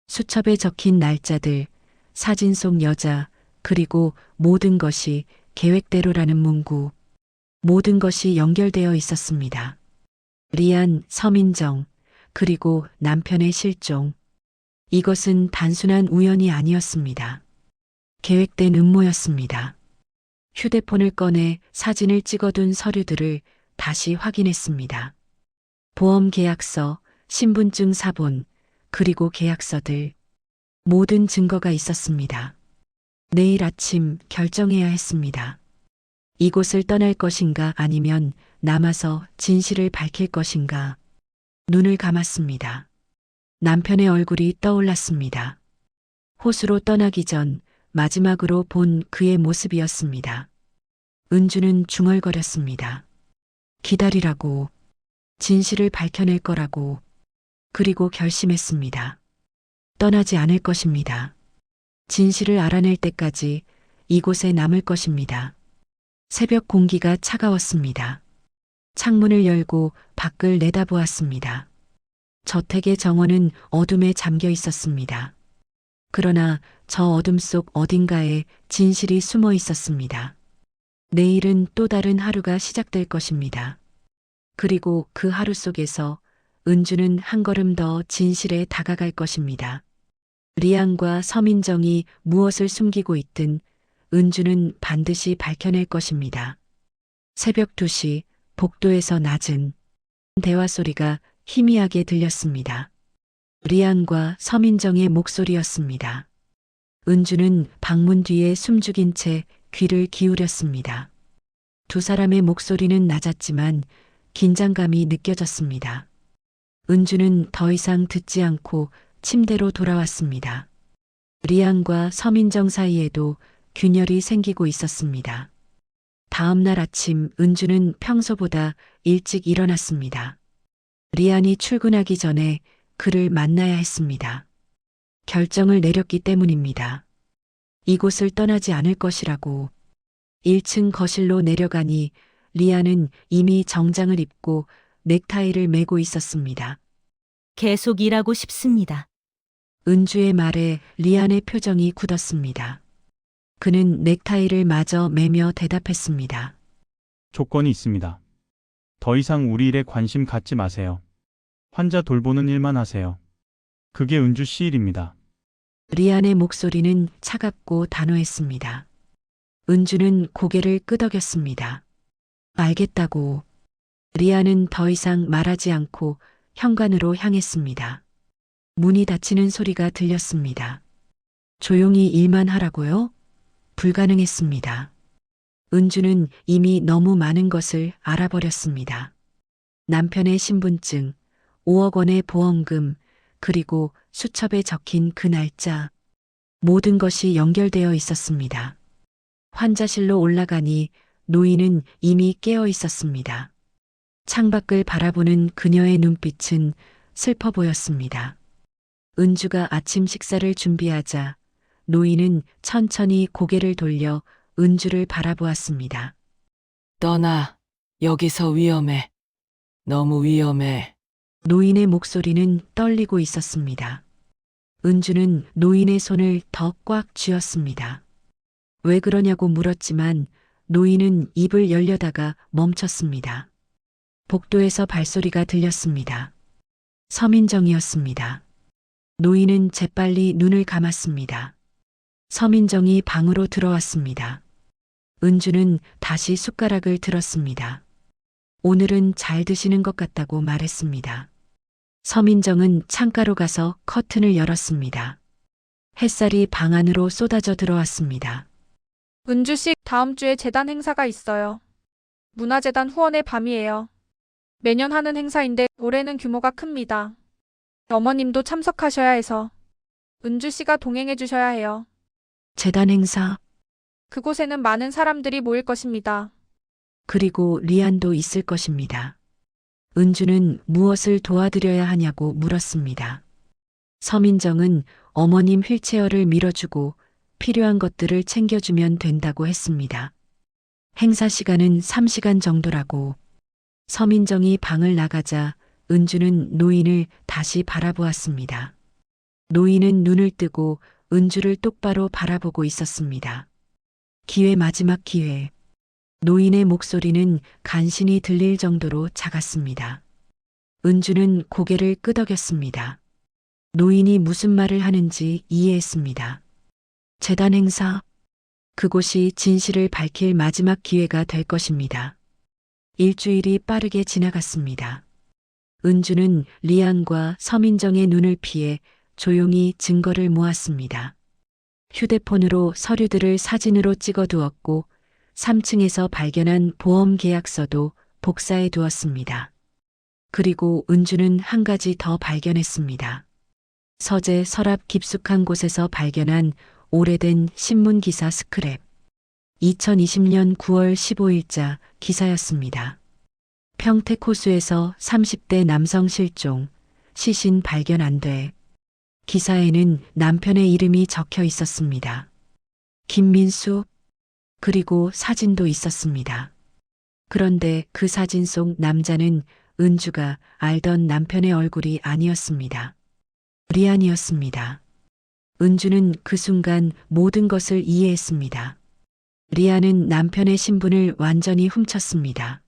수첩에 적힌 날짜들, 사진 속 여자, 그리고 모든 것이 계획대로라는 문구. 모든 것이 연결되어 있었습니다. 리안, 서민정, 그리고 남편의 실종. 이것은 단순한 우연이 아니었습니다. 계획된 음모였습니다. 휴대폰을 꺼내 사진을 찍어둔 서류들을 다시 확인했습니다. 보험 계약서, 신분증 사본, 그리고 계약서들. 모든 증거가 있었습니다. 내일 아침 결정해야 했습니다. 이곳을 떠날 것인가 아니면 남아서 진실을 밝힐 것인가. 눈을 감았습니다. 남편의 얼굴이 떠올랐습니다. 호수로 떠나기 전 마지막으로 본 그의 모습이었습니다. 은주는 중얼거렸습니다. 기다리라고, 진실을 밝혀낼 거라고, 그리고 결심했습니다. 떠나지 않을 것입니다. 진실을 알아낼 때까지 이곳에 남을 것입니다. 새벽 공기가 차가웠습니다. 창문을 열고 밖을 내다보았습니다. 저택의 정원은 어둠에 잠겨 있었습니다. 그러나 저 어둠 속 어딘가에 진실이 숨어 있었습니다. 내일은 또 다른 하루가 시작될 것입니다. 그리고 그 하루 속에서 은주는 한 걸음 더 진실에 다가갈 것입니다. 리안과 서민정이 무엇을 숨기고 있든 은주는 반드시 밝혀낼 것입니다. 새벽 2시 복도에서 낮은 대화 소리가 희미하게 들렸습니다. 리안과 서민정의 목소리였습니다. 은주는 방문 뒤에 숨죽인 채 귀를 기울였습니다. 두 사람의 목소리는 낮았지만 긴장감이 느껴졌습니다. 은주는 더 이상 듣지 않고 침대로 돌아왔습니다. 리안과 서민정 사이에도 균열이 생기고 있었습니다. 다음 날 아침 은주는 평소보다 일찍 일어났습니다. 리안이 출근하기 전에 그를 만나야 했습니다. 결정을 내렸기 때문입니다. 이곳을 떠나지 않을 것이라고. 1층 거실로 내려가니 리안은 이미 정장을 입고 넥타이를 매고 있었습니다. 계속 일하고 싶습니다. 은주의 말에 리안의 표정이 굳었습니다. 그는 넥타이를 마저 매며 대답했습니다. 조건이 있습니다. 더 이상 우리 일에 관심 갖지 마세요. 환자 돌보는 일만 하세요. 그게 은주 씨 일입니다. 리안의 목소리는 차갑고 단호했습니다. 은주는 고개를 끄덕였습니다. 알겠다고. 리안은 더 이상 말하지 않고 현관으로 향했습니다. 문이 닫히는 소리가 들렸습니다. 조용히 일만 하라고요? 불가능했습니다. 은주는 이미 너무 많은 것을 알아버렸습니다. 남편의 신분증, 5억 원의 보험금, 그리고 수첩에 적힌 그 날짜. 모든 것이 연결되어 있었습니다. 환자실로 올라가니 노인은 이미 깨어 있었습니다. 창밖을 바라보는 그녀의 눈빛은 슬퍼 보였습니다. 은주가 아침 식사를 준비하자 노인은 천천히 고개를 돌려 은주를 바라보았습니다. 떠나. 여기서 위험해. 너무 위험해. 노인의 목소리는 떨리고 있었습니다. 은주는 노인의 손을 더 꽉 쥐었습니다. 왜 그러냐고 물었지만 노인은 입을 열려다가 멈췄습니다. 복도에서 발소리가 들렸습니다. 서민정이었습니다. 노인은 재빨리 눈을 감았습니다. 서민정이 방으로 들어왔습니다. 은주는 다시 숟가락을 들었습니다. 오늘은 잘 드시는 것 같다고 말했습니다. 서민정은 창가로 가서 커튼을 열었습니다. 햇살이 방 안으로 쏟아져 들어왔습니다. 은주 씨, 다음 주에 재단 행사가 있어요. 문화재단 후원의 밤이에요. 매년 하는 행사인데 올해는 규모가 큽니다. 어머님도 참석하셔야 해서 은주 씨가 동행해 주셔야 해요. 재단 행사, 그곳에는 많은 사람들이 모일 것입니다. 그리고 리안도 있을 것입니다. 은주는 무엇을 도와드려야 하냐고 물었습니다. 서민정은 어머님 휠체어를 밀어주고 필요한 것들을 챙겨주면 된다고 했습니다. 행사 시간은 3시간 정도라고. 서민정이 방을 나가자 은주는 노인을 다시 바라보았습니다. 노인은 눈을 뜨고 은주를 똑바로 바라보고 있었습니다. 기회 마지막 기회. 노인의 목소리는 간신히 들릴 정도로 작았습니다. 은주는 고개를 끄덕였습니다. 노인이 무슨 말을 하는지 이해했습니다. 재단 행사. 그곳이 진실을 밝힐 마지막 기회가 될 것입니다. 일주일이 빠르게 지나갔습니다. 은주는 리안과 서민정의 눈을 피해 조용히 증거를 모았습니다. 휴대폰으로 서류들을 사진으로 찍어두었고 3층에서 발견한 보험 계약서도 복사해 두었습니다. 그리고 은주는 한 가지 더 발견했습니다. 서재 서랍 깊숙한 곳에서 발견한 오래된 신문기사 스크랩. 2020년 9월 15일자 기사였습니다. 평택 호수에서 30대 남성 실종, 시신 발견 안 돼. 기사에는 남편의 이름이 적혀 있었습니다. 김민수. 그리고 사진도 있었습니다. 그런데 그 사진 속 남자는 은주가 알던 남편의 얼굴이 아니었습니다. 리안이었습니다. 은주는 그 순간 모든 것을 이해했습니다. 리안은 남편의 신분을 완전히 훔쳤습니다.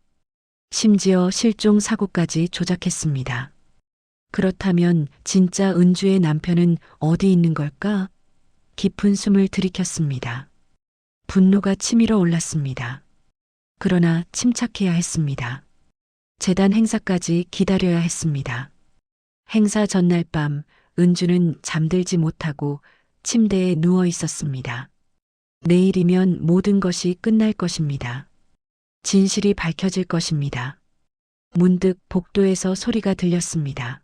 심지어 실종 사고까지 조작했습니다. 그렇다면 진짜 은주의 남편은 어디 있는 걸까? 깊은 숨을 들이켰습니다. 분노가 치밀어 올랐습니다. 그러나 침착해야 했습니다. 재단 행사까지 기다려야 했습니다. 행사 전날 밤 은주는 잠들지 못하고 침대에 누워 있었습니다. 내일이면 모든 것이 끝날 것입니다. 진실이 밝혀질 것입니다. 문득 복도에서 소리가 들렸습니다.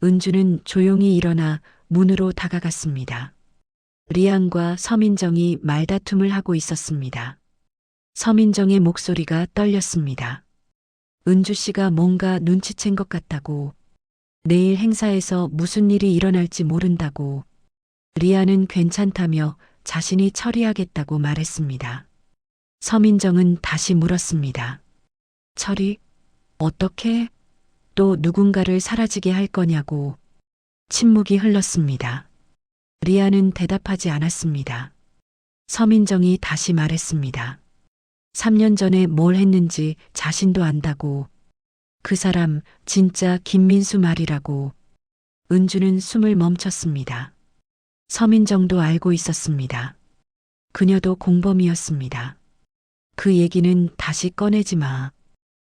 은주는 조용히 일어나 문으로 다가갔습니다. 리안과 서민정이 말다툼을 하고 있었습니다. 서민정의 목소리가 떨렸습니다. 은주 씨가 뭔가 눈치챈 것 같다고. 내일 행사에서 무슨 일이 일어날지 모른다고. 리안은 괜찮다며 자신이 처리하겠다고 말했습니다. 서민정은 다시 물었습니다. 처리? 어떻게? 또 누군가를 사라지게 할 거냐고. 침묵이 흘렀습니다. 리안은 대답하지 않았습니다. 서민정이 다시 말했습니다. 3년 전에 뭘 했는지 자신도 안다고. 그 사람 진짜 김민수 말이라고. 은주는 숨을 멈췄습니다. 서민정도 알고 있었습니다. 그녀도 공범이었습니다. 그 얘기는 다시 꺼내지 마.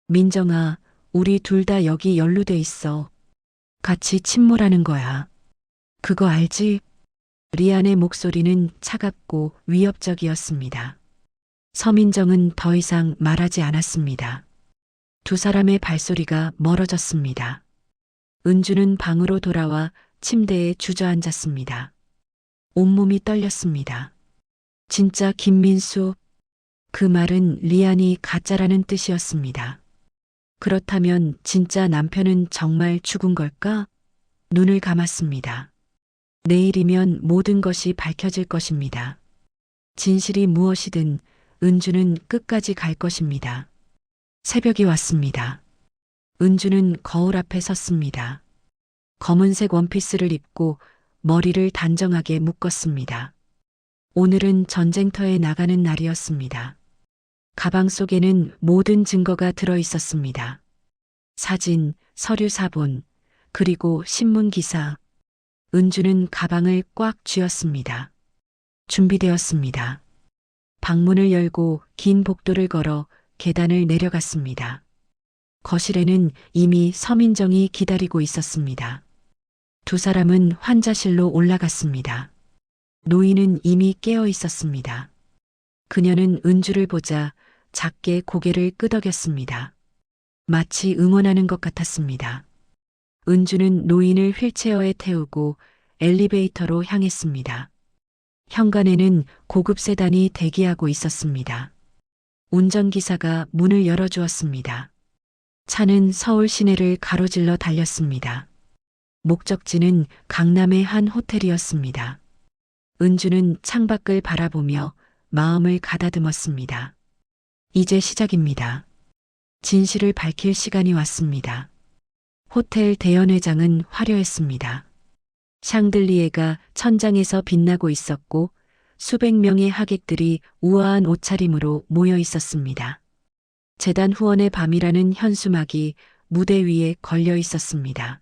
민정아, 우리 둘 다 여기 연루돼 있어. 같이 침몰하는 거야. 그거 알지? 리안의 목소리는 차갑고 위협적이었습니다. 서민정은 더 이상 말하지 않았습니다. 두 사람의 발소리가 멀어졌습니다. 은주는 방으로 돌아와 침대에 주저앉았습니다. 온몸이 떨렸습니다. 진짜 김민수? 그 말은 리안이 가짜라는 뜻이었습니다. 그렇다면 진짜 남편은 정말 죽은 걸까? 눈을 감았습니다. 내일이면 모든 것이 밝혀질 것입니다. 진실이 무엇이든 은주는 끝까지 갈 것입니다. 새벽이 왔습니다. 은주는 거울 앞에 섰습니다. 검은색 원피스를 입고 머리를 단정하게 묶었습니다. 오늘은 전쟁터에 나가는 날이었습니다. 가방 속에는 모든 증거가 들어 있었습니다. 사진, 서류 사본, 그리고 신문 기사. 은주는 가방을 꽉 쥐었습니다. 준비되었습니다. 방문을 열고 긴 복도를 걸어 계단을 내려갔습니다. 거실에는 이미 서민정이 기다리고 있었습니다. 두 사람은 환자실로 올라갔습니다. 노인은 이미 깨어 있었습니다. 그녀는 은주를 보자 작게 고개를 끄덕였습니다. 마치 응원하는 것 같았습니다. 은주는 노인을 휠체어에 태우고 엘리베이터로 향했습니다. 현관에는 고급 세단이 대기하고 있었습니다. 운전기사가 문을 열어주었습니다. 차는 서울 시내를 가로질러 달렸습니다. 목적지는 강남의 한 호텔이었습니다. 은주는 창밖을 바라보며 마음을 가다듬었습니다. 이제 시작입니다. 진실을 밝힐 시간이 왔습니다. 호텔 대연회장은 화려했습니다. 샹들리에가 천장에서 빛나고 있었고 수백 명의 하객들이 우아한 옷차림으로 모여 있었습니다. 재단 후원의 밤이라는 현수막이 무대 위에 걸려 있었습니다.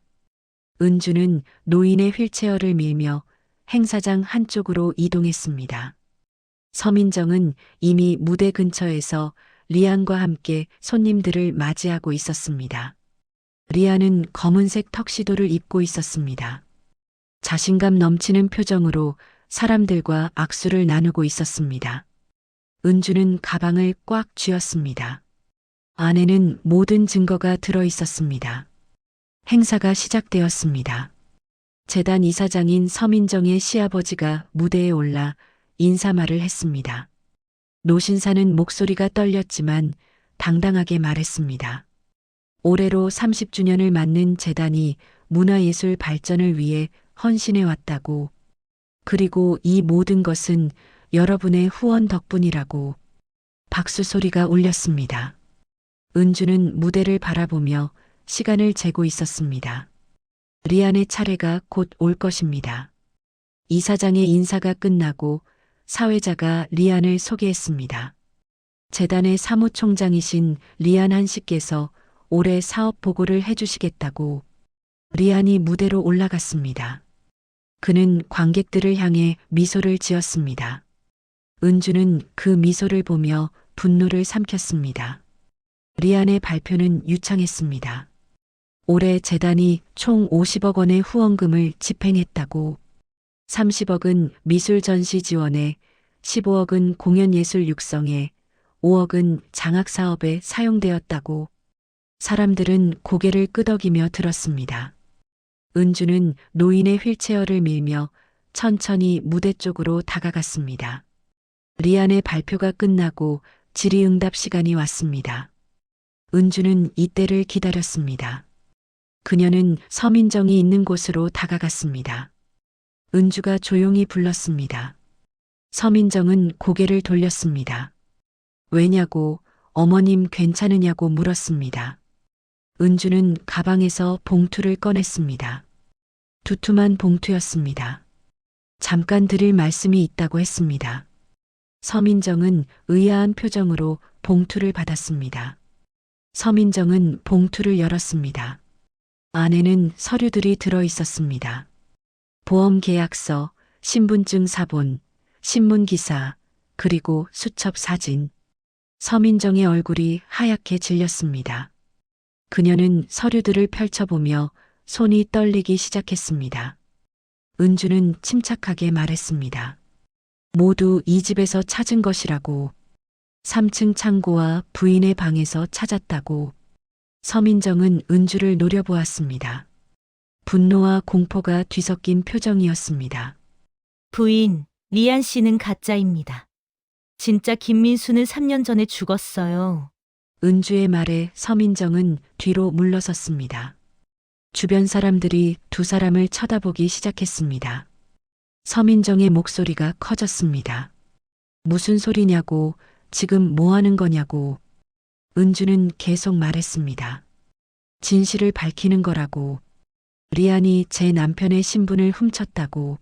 은주는 노인의 휠체어를 밀며 행사장 한쪽으로 이동했습니다. 서민정은 이미 무대 근처에서 리안과 함께 손님들을 맞이하고 있었습니다. 리안은 검은색 턱시도를 입고 있었습니다. 자신감 넘치는 표정으로 사람들과 악수를 나누고 있었습니다. 은주는 가방을 꽉 쥐었습니다. 안에는 모든 증거가 들어 있었습니다. 행사가 시작되었습니다. 재단 이사장인 서민정의 시아버지가 무대에 올라 인사말을 했습니다. 노신사는 목소리가 떨렸지만 당당하게 말했습니다. 올해로 30주년을 맞는 재단이 문화예술 발전을 위해 헌신해 왔다고, 그리고 이 모든 것은 여러분의 후원 덕분이라고. 박수 소리가 울렸습니다. 은주는 무대를 바라보며 시간을 재고 있었습니다. 리안의 차례가 곧 올 것입니다. 이사장의 인사가 끝나고 사회자가 리안을 소개했습니다. 재단의 사무총장이신 리안 씨께서 올해 사업 보고를 해주시겠다고. 리안이 무대로 올라갔습니다. 그는 관객들을 향해 미소를 지었습니다. 은주는 그 미소를 보며 분노를 삼켰습니다. 리안의 발표는 유창했습니다. 올해 재단이 총 50억 원의 후원금을 집행했다고. 30억은 미술 전시 지원에, 15억은 공연예술 육성에, 5억은 장학 사업에 사용되었다고. 사람들은 고개를 끄덕이며 들었습니다. 은주는 노인의 휠체어를 밀며 천천히 무대 쪽으로 다가갔습니다. 리안의 발표가 끝나고 질의응답 시간이 왔습니다. 은주는 이때를 기다렸습니다. 그녀는 서민정이 있는 곳으로 다가갔습니다. 은주가 조용히 불렀습니다. 서민정은 고개를 돌렸습니다. 왜냐고, 어머님 괜찮으냐고 물었습니다. 은주는 가방에서 봉투를 꺼냈습니다. 두툼한 봉투였습니다. 잠깐 드릴 말씀이 있다고 했습니다. 서민정은 의아한 표정으로 봉투를 받았습니다. 서민정은 봉투를 열었습니다. 안에는 서류들이 들어 있었습니다. 보험 계약서, 신분증 사본, 신문기사, 그리고 수첩 사진. 서민정의 얼굴이 하얗게 질렸습니다. 그녀는 서류들을 펼쳐보며 손이 떨리기 시작했습니다. 은주는 침착하게 말했습니다. 모두 이 집에서 찾은 것이라고. 3층 창고와 부인의 방에서 찾았다고. 서민정은 은주를 노려보았습니다. 분노와 공포가 뒤섞인 표정이었습니다. 부인, 리안 씨는 가짜입니다. 진짜 김민수는 3년 전에 죽었어요. 은주의 말에 서민정은 뒤로 물러섰습니다. 주변 사람들이 두 사람을 쳐다보기 시작했습니다. 서민정의 목소리가 커졌습니다. 무슨 소리냐고, 지금 뭐 하는 거냐고. 은주는 계속 말했습니다. 진실을 밝히는 거라고. 리안이 제 남편의 신분을 훔쳤다고.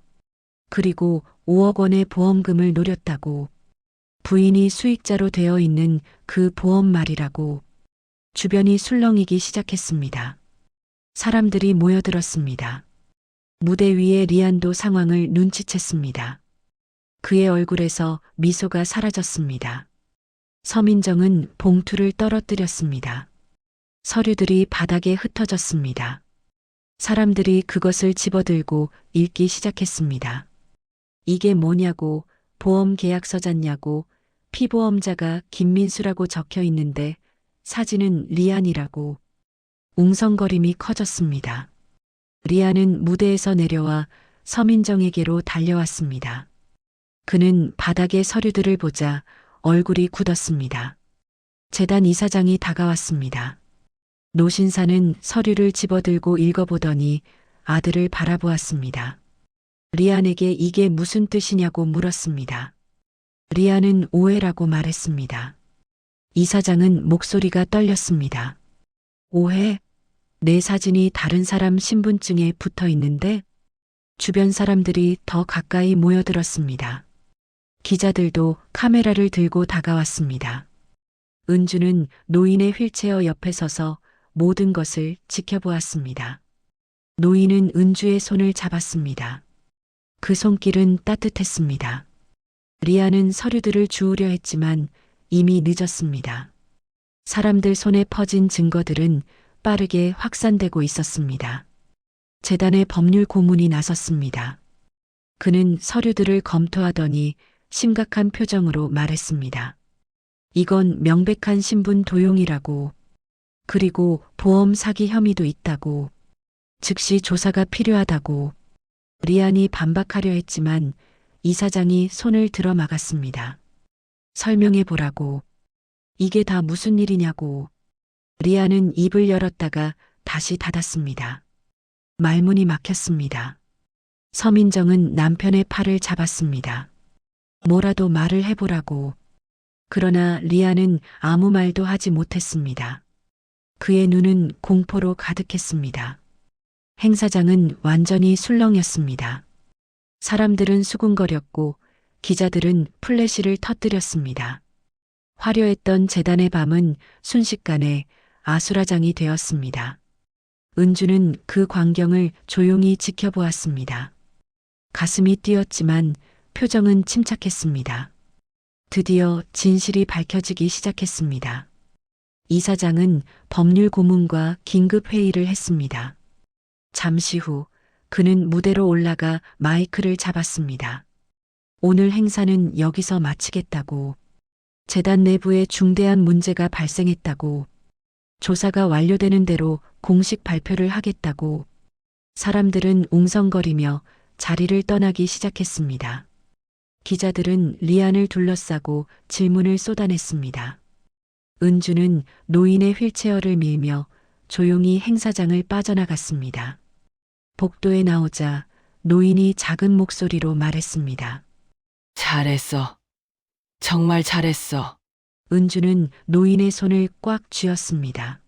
그리고 5억 원의 보험금을 노렸다고. 부인이 수익자로 되어 있는 그 보험 말이라고. 주변이 술렁이기 시작했습니다. 사람들이 모여들었습니다. 무대 위에 리안도 상황을 눈치챘습니다. 그의 얼굴에서 미소가 사라졌습니다. 서민정은 봉투를 떨어뜨렸습니다. 서류들이 바닥에 흩어졌습니다. 사람들이 그것을 집어들고 읽기 시작했습니다. 이게 뭐냐고, 보험 계약서 잖냐고, 피보험자가 김민수라고 적혀 있는데 사진은 리안이라고. 웅성거림이 커졌습니다. 리안은 무대에서 내려와 서민정에게로 달려왔습니다. 그는 바닥의 서류들을 보자 얼굴이 굳었습니다. 재단 이사장이 다가왔습니다. 노신사는 서류를 집어들고 읽어보더니 아들을 바라보았습니다. 리안에게 이게 무슨 뜻이냐고 물었습니다. 리안은 오해라고 말했습니다. 이사장은 목소리가 떨렸습니다. 오해? 내 사진이 다른 사람 신분증에 붙어 있는데? 주변 사람들이 더 가까이 모여들었습니다. 기자들도 카메라를 들고 다가왔습니다. 은주는 노인의 휠체어 옆에 서서 모든 것을 지켜보았습니다. 노인은 은주의 손을 잡았습니다. 그 손길은 따뜻했습니다. 리아는 서류들을 주우려 했지만 이미 늦었습니다. 사람들 손에 퍼진 증거들은 빠르게 확산되고 있었습니다. 재단의 법률 고문이 나섰습니다. 그는 서류들을 검토하더니 심각한 표정으로 말했습니다. 이건 명백한 신분 도용이라고, 그리고 보험 사기 혐의도 있다고, 즉시 조사가 필요하다고. 리안이 반박하려 했지만 이사장이 손을 들어 막았습니다. 설명해 보라고. 이게 다 무슨 일이냐고. 리안은 입을 열었다가 다시 닫았습니다. 말문이 막혔습니다. 서민정은 남편의 팔을 잡았습니다. 뭐라도 말을 해보라고. 그러나 리안은 아무 말도 하지 못했습니다. 그의 눈은 공포로 가득했습니다. 행사장은 완전히 술렁였습니다. 사람들은 수군거렸고 기자들은 플래시를 터뜨렸습니다. 화려했던 재단의 밤은 순식간에 아수라장이 되었습니다. 은주는 그 광경을 조용히 지켜보았습니다. 가슴이 뛰었지만 표정은 침착했습니다. 드디어 진실이 밝혀지기 시작했습니다. 이사장은 법률 고문과 긴급 회의를 했습니다. 잠시 후 그는 무대로 올라가 마이크를 잡았습니다. 오늘 행사는 여기서 마치겠다고. 재단 내부에 중대한 문제가 발생했다고. 조사가 완료되는 대로 공식 발표를 하겠다고. 사람들은 웅성거리며 자리를 떠나기 시작했습니다. 기자들은 리안을 둘러싸고 질문을 쏟아냈습니다. 은주는 노인의 휠체어를 밀며 조용히 행사장을 빠져나갔습니다. 복도에 나오자 노인이 작은 목소리로 말했습니다. 잘했어. 정말 잘했어. 은주는 노인의 손을 꽉 쥐었습니다.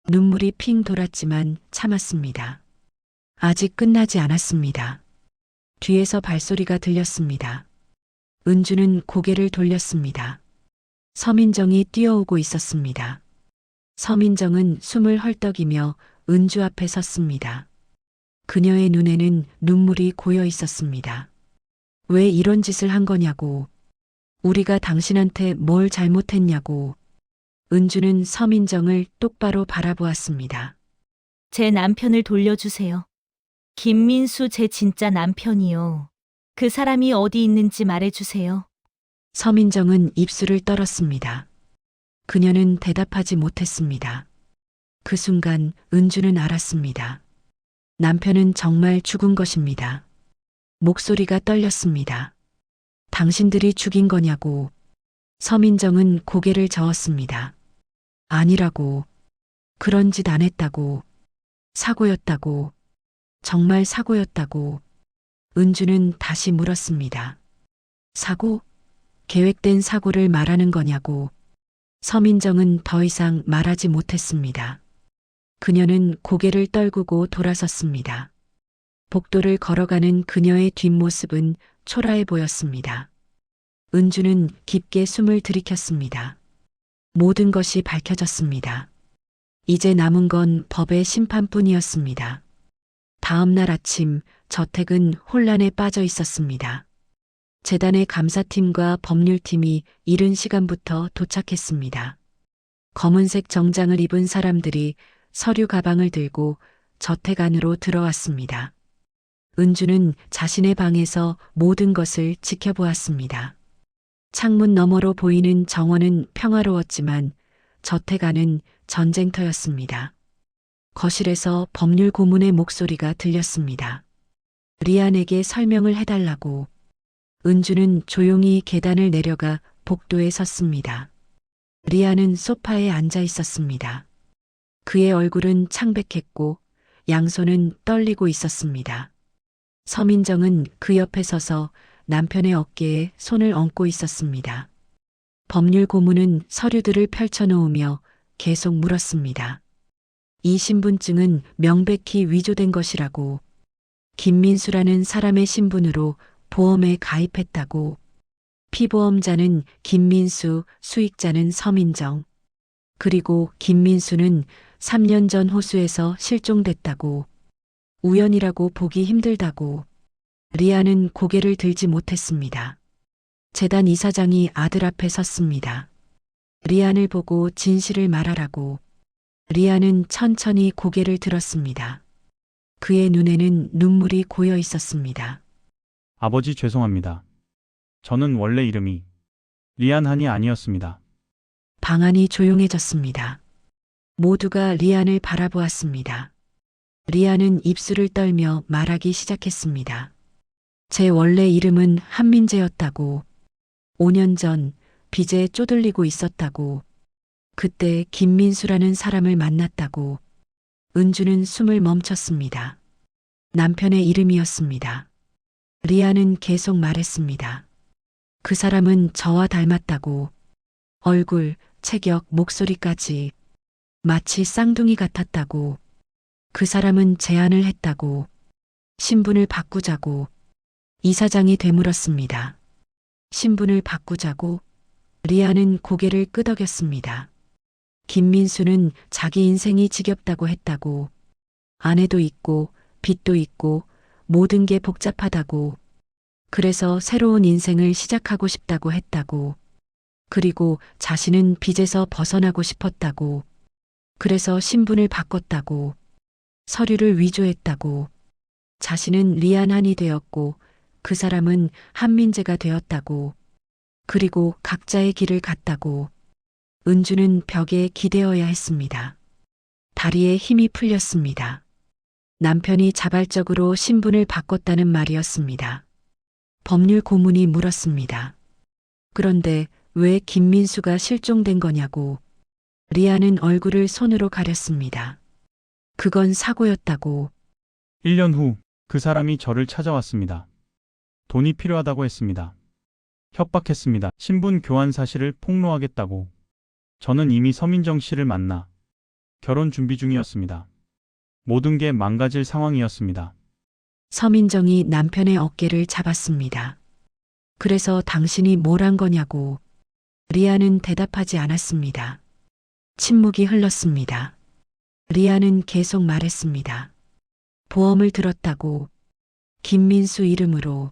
눈물이 핑 돌았지만 참았습니다. 아직 끝나지 않았습니다. 뒤에서 발소리가 들렸습니다. 은주는 고개를 돌렸습니다. 서민정이 뛰어오고 있었습니다. 서민정은 숨을 헐떡이며 은주 앞에 섰습니다. 그녀의 눈에는 눈물이 고여 있었습니다. 왜 이런 짓을 한 거냐고. 우리가 당신한테 뭘 잘못했냐고. 은주는 서민정을 똑바로 바라보았습니다. 제 남편을 돌려주세요. 김민수 제 진짜 남편이요. 그 사람이 어디 있는지 말해주세요. 서민정은 입술을 떨었습니다. 그녀는 대답하지 못했습니다. 그 순간 은주는 알았습니다. 남편은 정말 죽은 것입니다. 목소리가 떨렸습니다. 당신들이 죽인 거냐고. 서민정은 고개를 저었습니다. 아니라고. 그런 짓 안 했다고. 사고였다고. 정말 사고였다고. 은주는 다시 물었습니다. 사고? 계획된 사고를 말하는 거냐고. 서민정은 더 이상 말하지 못했습니다. 그녀는 고개를 떨구고 돌아섰습니다. 복도를 걸어가는 그녀의 뒷모습은 초라해 보였습니다. 은주는 깊게 숨을 들이켰습니다. 모든 것이 밝혀졌습니다. 이제 남은 건 법의 심판뿐이었습니다. 다음 날 아침 저택은 혼란에 빠져 있었습니다. 재단의 감사팀과 법률팀이 이른 시간부터 도착했습니다. 검은색 정장을 입은 사람들이 서류 가방을 들고 저택 안으로 들어왔습니다. 은주는 자신의 방에서 모든 것을 지켜보았습니다. 창문 너머로 보이는 정원은 평화로웠지만 저택 안은 전쟁터였습니다. 거실에서 법률 고문의 목소리가 들렸습니다. 리안에게 설명을 해달라고. 은주는 조용히 계단을 내려가 복도에 섰습니다. 리아는 소파에 앉아 있었습니다. 그의 얼굴은 창백했고 양손은 떨리고 있었습니다. 서민정은 그 옆에 서서 남편의 어깨에 손을 얹고 있었습니다. 법률 고문은 서류들을 펼쳐놓으며 계속 물었습니다. 이 신분증은 명백히 위조된 것이라고, 김민수라는 사람의 신분으로 보험에 가입했다고, 피보험자는 김민수, 수익자는 서민정, 그리고 김민수는 3년 전 호수에서 실종됐다고, 우연이라고 보기 힘들다고. 리아는 고개를 들지 못했습니다. 재단 이사장이 아들 앞에 섰습니다. 리안을 보고 진실을 말하라고. 리아는 천천히 고개를 들었습니다. 그의 눈에는 눈물이 고여 있었습니다. 아버지 죄송합니다. 저는 원래 이름이 리안한이 아니었습니다. 방 안이 조용해졌습니다. 모두가 리안을 바라보았습니다. 리안은 입술을 떨며 말하기 시작했습니다. 제 원래 이름은 한민재였다고. 5년 전 빚에 쪼들리고 있었다고. 그때 김민수라는 사람을 만났다고. 은주는 숨을 멈췄습니다. 남편의 이름이었습니다. 리아는 계속 말했습니다. 그 사람은 저와 닮았다고. 얼굴, 체격, 목소리까지 마치 쌍둥이 같았다고. 그 사람은 제안을 했다고. 신분을 바꾸자고. 이사장이 되물었습니다. 신분을 바꾸자고. 리아는 고개를 끄덕였습니다. 김민수는 자기 인생이 지겹다고 했다고. 아내도 있고 빚도 있고 모든 게 복잡하다고. 그래서 새로운 인생을 시작하고 싶다고 했다고. 그리고 자신은 빚에서 벗어나고 싶었다고. 그래서 신분을 바꿨다고. 서류를 위조했다고. 자신은 리안한이 되었고 그 사람은 한민재가 되었다고. 그리고 각자의 길을 갔다고. 은주는 벽에 기대어야 했습니다. 다리에 힘이 풀렸습니다. 남편이 자발적으로 신분을 바꿨다는 말이었습니다. 법률 고문이 물었습니다. 그런데 왜 김민수가 실종된 거냐고. 리아는 얼굴을 손으로 가렸습니다. 그건 사고였다고. 1년 후 그 사람이 저를 찾아왔습니다. 돈이 필요하다고 했습니다. 협박했습니다. 신분 교환 사실을 폭로하겠다고. 저는 이미 서민정 씨를 만나 결혼 준비 중이었습니다. 모든 게 망가질 상황이었습니다. 서민정이 남편의 어깨를 잡았습니다. 그래서 당신이 뭘 한 거냐고. 리아는 대답하지 않았습니다. 침묵이 흘렀습니다. 리아는 계속 말했습니다. 보험을 들었다고. 김민수 이름으로.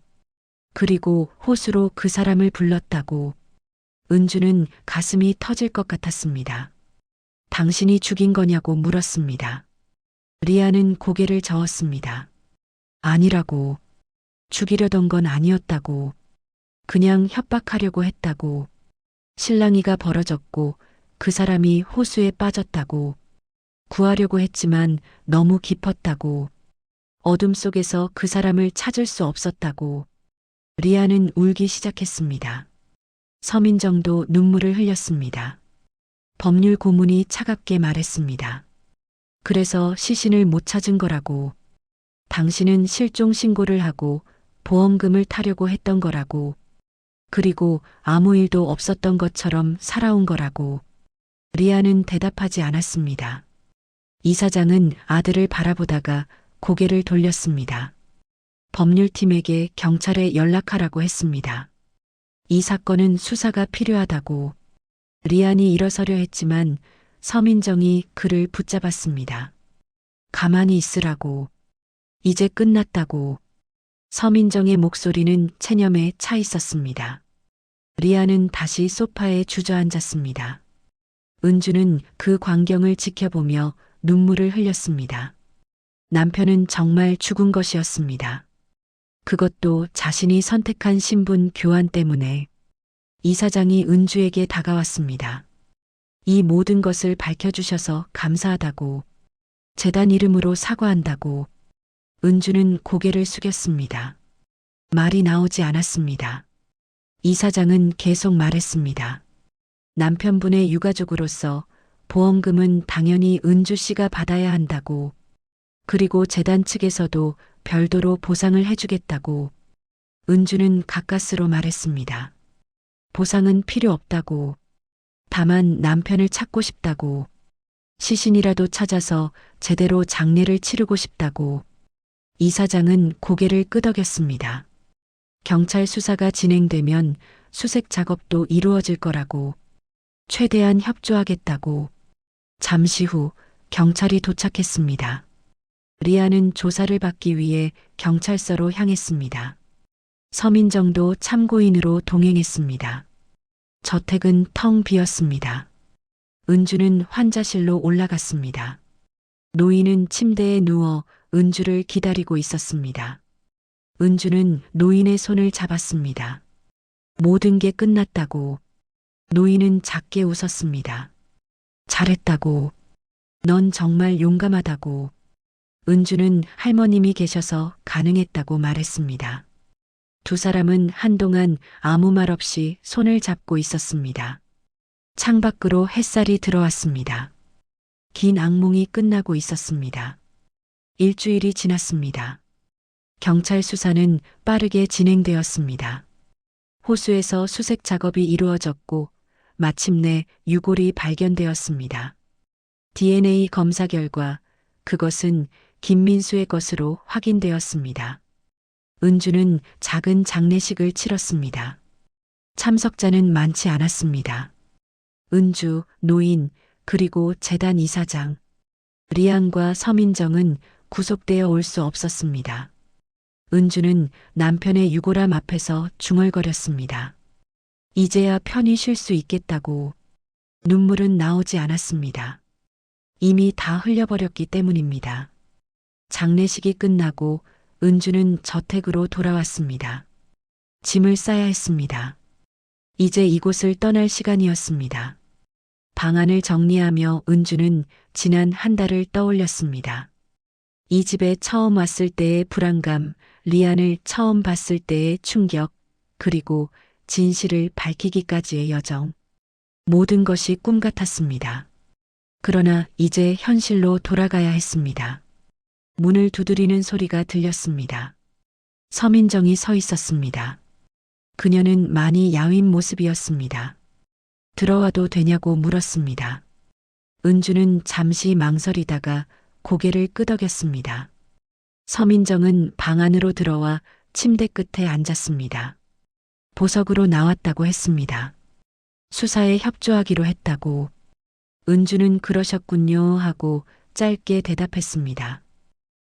그리고 호수로 그 사람을 불렀다고. 은주는 가슴이 터질 것 같았습니다. 당신이 죽인 거냐고 물었습니다. 리아는 고개를 저었습니다. 아니라고. 죽이려던 건 아니었다고. 그냥 협박하려고 했다고. 실랑이가 벌어졌고 그 사람이 호수에 빠졌다고. 구하려고 했지만 너무 깊었다고. 어둠 속에서 그 사람을 찾을 수 없었다고. 리아는 울기 시작했습니다. 서민정도 눈물을 흘렸습니다. 법률 고문이 차갑게 말했습니다. 그래서 시신을 못 찾은 거라고. 당신은 실종 신고를 하고 보험금을 타려고 했던 거라고. 그리고 아무 일도 없었던 것처럼 살아온 거라고. 리아는 대답하지 않았습니다. 이사장은 아들을 바라보다가 고개를 돌렸습니다. 법률팀에게 경찰에 연락하라고 했습니다. 이 사건은 수사가 필요하다고. 리안이 일어서려 했지만 서민정이 그를 붙잡았습니다. 가만히 있으라고. 이제 끝났다고. 서민정의 목소리는 체념에 차 있었습니다. 리아는 다시 소파에 주저앉았습니다. 은주는 그 광경을 지켜보며 눈물을 흘렸습니다. 남편은 정말 죽은 것이었습니다. 그것도 자신이 선택한 신분 교환 때문에. 이사장이 은주에게 다가왔습니다. 이 모든 것을 밝혀주셔서 감사하다고. 재단 이름으로 사과한다고. 은주는 고개를 숙였습니다. 말이 나오지 않았습니다. 이사장은 계속 말했습니다. 남편분의 유가족으로서 보험금은 당연히 은주 씨가 받아야 한다고, 그리고 재단 측에서도 별도로 보상을 해주겠다고. 은주는 가까스로 말했습니다. 보상은 필요 없다고. 다만 남편을 찾고 싶다고. 시신이라도 찾아서 제대로 장례를 치르고 싶다고. 이사장은 고개를 끄덕였습니다. 경찰 수사가 진행되면 수색 작업도 이루어질 거라고. 최대한 협조하겠다고. 잠시 후 경찰이 도착했습니다. 리아는 조사를 받기 위해 경찰서로 향했습니다. 서민정도 참고인으로 동행했습니다. 저택은 텅 비었습니다. 은주는 환자실로 올라갔습니다. 노인은 침대에 누워 은주를 기다리고 있었습니다. 은주는 노인의 손을 잡았습니다. 모든 게 끝났다고. 노인은 작게 웃었습니다. 잘했다고. 넌 정말 용감하다고. 은주는 할머님이 계셔서 가능했다고 말했습니다. 두 사람은 한동안 아무 말 없이 손을 잡고 있었습니다. 창밖으로 햇살이 들어왔습니다. 긴 악몽이 끝나고 있었습니다. 일주일이 지났습니다. 경찰 수사는 빠르게 진행되었습니다. 호수에서 수색 작업이 이루어졌고 마침내 유골이 발견되었습니다. DNA 검사 결과 그것은 김민수의 것으로 확인되었습니다. 은주는 작은 장례식을 치렀습니다. 참석자는 많지 않았습니다. 은주, 노인, 그리고 재단 이사장, 리안과 서민정은 구속되어 올 수 없었습니다. 은주는 남편의 유골함 앞에서 중얼거렸습니다. 이제야 편히 쉴 수 있겠다고. 눈물은 나오지 않았습니다. 이미 다 흘려버렸기 때문입니다. 장례식이 끝나고 은주는 저택으로 돌아왔습니다. 짐을 싸야 했습니다. 이제 이곳을 떠날 시간이었습니다. 방안을 정리하며 은주는 지난 한 달을 떠올렸습니다. 이 집에 처음 왔을 때의 불안감, 리안을 처음 봤을 때의 충격, 그리고 진실을 밝히기까지의 여정. 모든 것이 꿈 같았습니다. 그러나 이제 현실로 돌아가야 했습니다. 문을 두드리는 소리가 들렸습니다. 서민정이 서 있었습니다. 그녀는 많이 야윈 모습이었습니다. 들어와도 되냐고 물었습니다. 은주는 잠시 망설이다가 고개를 끄덕였습니다. 서민정은 방 안으로 들어와 침대 끝에 앉았습니다. 보석으로 나왔다고 했습니다. 수사에 협조하기로 했다고. 은주는 그러셨군요 하고 짧게 대답했습니다.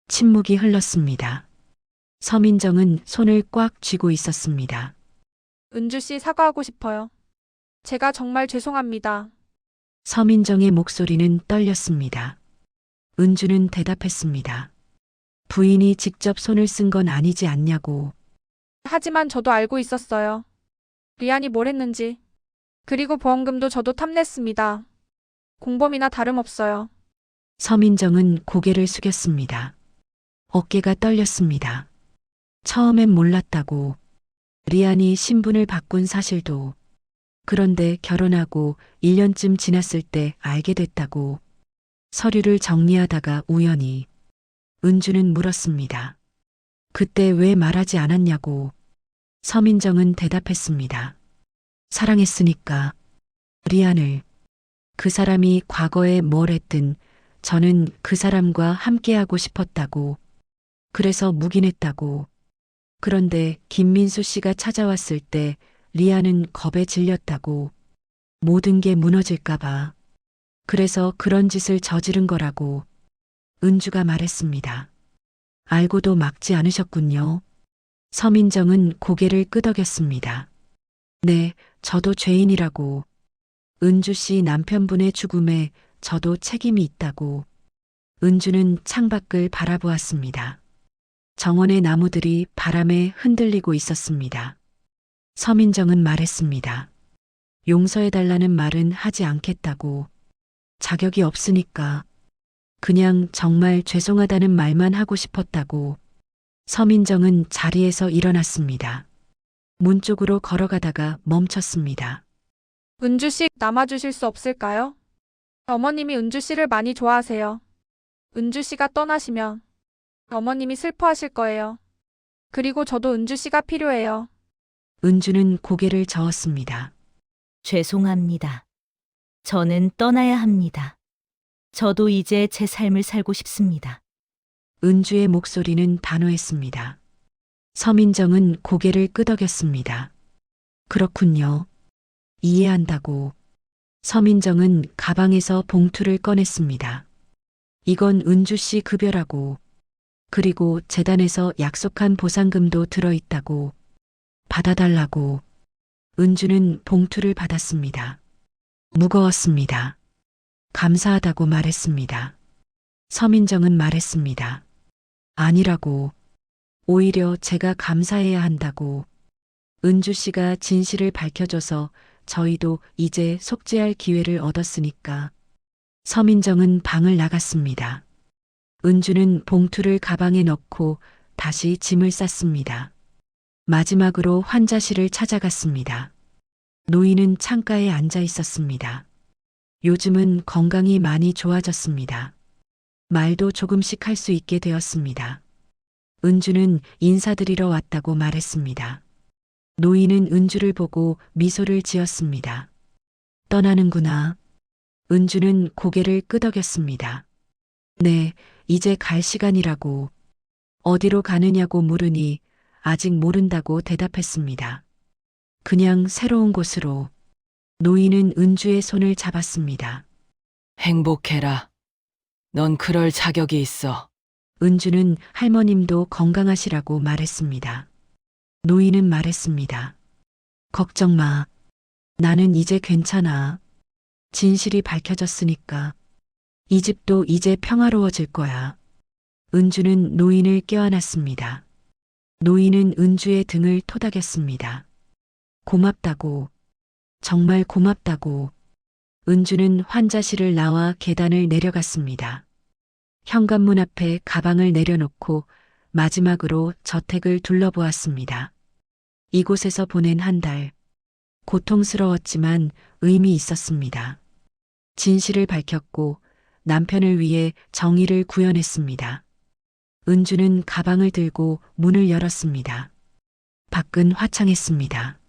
침묵이 흘렀습니다. 서민정은 손을 꽉 쥐고 있었습니다. 은주 씨 사과하고 싶어요. 제가 정말 죄송합니다. 서민정의 목소리는 떨렸습니다. 은주는 대답했습니다. 부인이 직접 손을 쓴 건 아니지 않냐고. 하지만 저도 알고 있었어요. 리안이 뭘 했는지. 그리고 보험금도 저도 탐냈습니다. 공범이나 다름없어요. 서민정은 고개를 숙였습니다. 어깨가 떨렸습니다. 처음엔 몰랐다고. 리안이 신분을 바꾼 사실도. 그런데 결혼하고 1년쯤 지났을 때 알게 됐다고. 서류를 정리하다가 우연히. 은주는 물었습니다. 그때 왜 말하지 않았냐고. 서민정은 대답했습니다. 사랑했으니까. 리안을. 그 사람이 과거에 뭘 했든 저는 그 사람과 함께하고 싶었다고. 그래서 묵인했다고. 그런데 김민수 씨가 찾아왔을 때 리아는 겁에 질렸다고. 모든 게 무너질까봐. 그래서 그런 짓을 저지른 거라고. 은주가 말했습니다. 알고도 막지 않으셨군요. 서민정은 고개를 끄덕였습니다. 네, 저도 죄인이라고. 은주 씨 남편분의 죽음에 저도 책임이 있다고. 은주는 창밖을 바라보았습니다. 정원의 나무들이 바람에 흔들리고 있었습니다. 서민정은 말했습니다. 용서해달라는 말은 하지 않겠다고. 자격이 없으니까. 그냥 정말 죄송하다는 말만 하고 싶었다고. 서민정은 자리에서 일어났습니다. 문 쪽으로 걸어가다가 멈췄습니다. 은주 씨 남아주실 수 없을까요? 어머님이 은주 씨를 많이 좋아하세요. 은주 씨가 떠나시면 어머님이 슬퍼하실 거예요. 그리고 저도 은주 씨가 필요해요. 은주는 고개를 저었습니다. 죄송합니다. 저는 떠나야 합니다. 저도 이제 제 삶을 살고 싶습니다. 은주의 목소리는 단호했습니다. 서민정은 고개를 끄덕였습니다. 그렇군요. 이해한다고. 서민정은 가방에서 봉투를 꺼냈습니다. 이건 은주 씨 급여라고. 그리고 재단에서 약속한 보상금도 들어있다고. 받아달라고. 은주는 봉투를 받았습니다. 무거웠습니다. 감사하다고 말했습니다. 서민정은 말했습니다. 아니라고. 오히려 제가 감사해야 한다고. 은주 씨가 진실을 밝혀줘서 저희도 이제 속죄할 기회를 얻었으니까. 서민정은 방을 나갔습니다. 은주는 봉투를 가방에 넣고 다시 짐을 쌌습니다. 마지막으로 환자실을 찾아갔습니다. 노인은 창가에 앉아 있었습니다. 요즘은 건강이 많이 좋아졌습니다. 말도 조금씩 할 수 있게 되었습니다. 은주는 인사드리러 왔다고 말했습니다. 노인은 은주를 보고 미소를 지었습니다. 떠나는구나. 은주는 고개를 끄덕였습니다. 네, 이제 갈 시간이라고. 어디로 가느냐고 물으니 아직 모른다고 대답했습니다. 그냥 새로운 곳으로. 노인은 은주의 손을 잡았습니다. 행복해라. 넌 그럴 자격이 있어. 은주는 할머님도 건강하시라고 말했습니다. 노인은 말했습니다. 걱정 마. 나는 이제 괜찮아. 진실이 밝혀졌으니까. 이 집도 이제 평화로워질 거야. 은주는 노인을 껴안았습니다. 노인은 은주의 등을 토닥였습니다. 고맙다고. 정말 고맙다고. 은주는 환자실을 나와 계단을 내려갔습니다. 현관문 앞에 가방을 내려놓고 마지막으로 저택을 둘러보았습니다. 이곳에서 보낸 한 달. 고통스러웠지만 의미 있었습니다. 진실을 밝혔고 남편을 위해 정의를 구현했습니다. 은주는 가방을 들고 문을 열었습니다. 밖은 화창했습니다.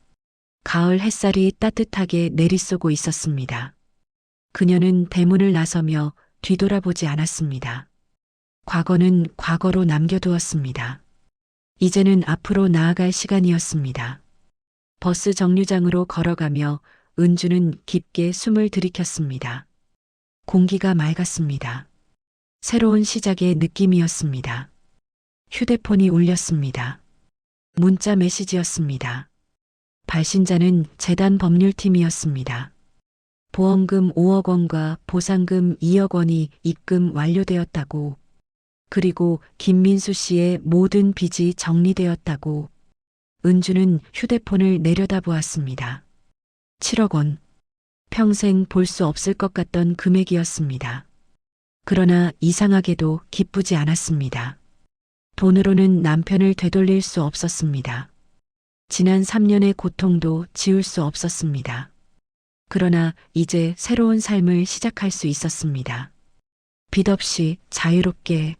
가을 햇살이 따뜻하게 내리쏘고 있었습니다. 그녀는 대문을 나서며 뒤돌아보지 않았습니다. 과거는 과거로 남겨두었습니다. 이제는 앞으로 나아갈 시간이었습니다. 버스 정류장으로 걸어가며 은주는 깊게 숨을 들이켰습니다. 공기가 맑았습니다. 새로운 시작의 느낌이었습니다. 휴대폰이 울렸습니다. 문자 메시지였습니다. 발신자는 재단 법률팀이었습니다. 보험금 5억 원과 보상금 2억 원이 입금 완료되었다고. 그리고 김민수 씨의 모든 빚이 정리되었다고. 은주는 휴대폰을 내려다보았습니다. 7억 원. 평생 볼 수 없을 것 같던 금액이었습니다. 그러나 이상하게도 기쁘지 않았습니다. 돈으로는 남편을 되돌릴 수 없었습니다. 지난 3년의 고통도 지울 수 없었습니다. 그러나 이제 새로운 삶을 시작할 수 있었습니다. 빚 없이 자유롭게.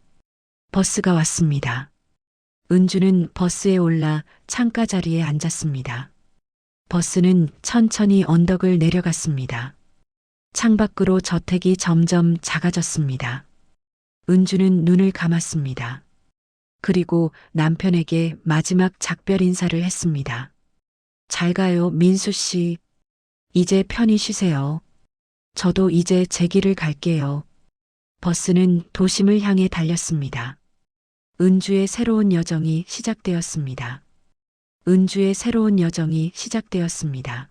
버스가 왔습니다. 은주는 버스에 올라 창가 자리에 앉았습니다. 버스는 천천히 언덕을 내려갔습니다. 창밖으로 저택이 점점 작아졌습니다. 은주는 눈을 감았습니다. 그리고 남편에게 마지막 작별 인사를 했습니다. 잘 가요, 민수 씨. 이제 편히 쉬세요. 저도 이제 제 길을 갈게요. 버스는 도심을 향해 달렸습니다. 은주의 새로운 여정이 시작되었습니다. 은주의 새로운 여정이 시작되었습니다.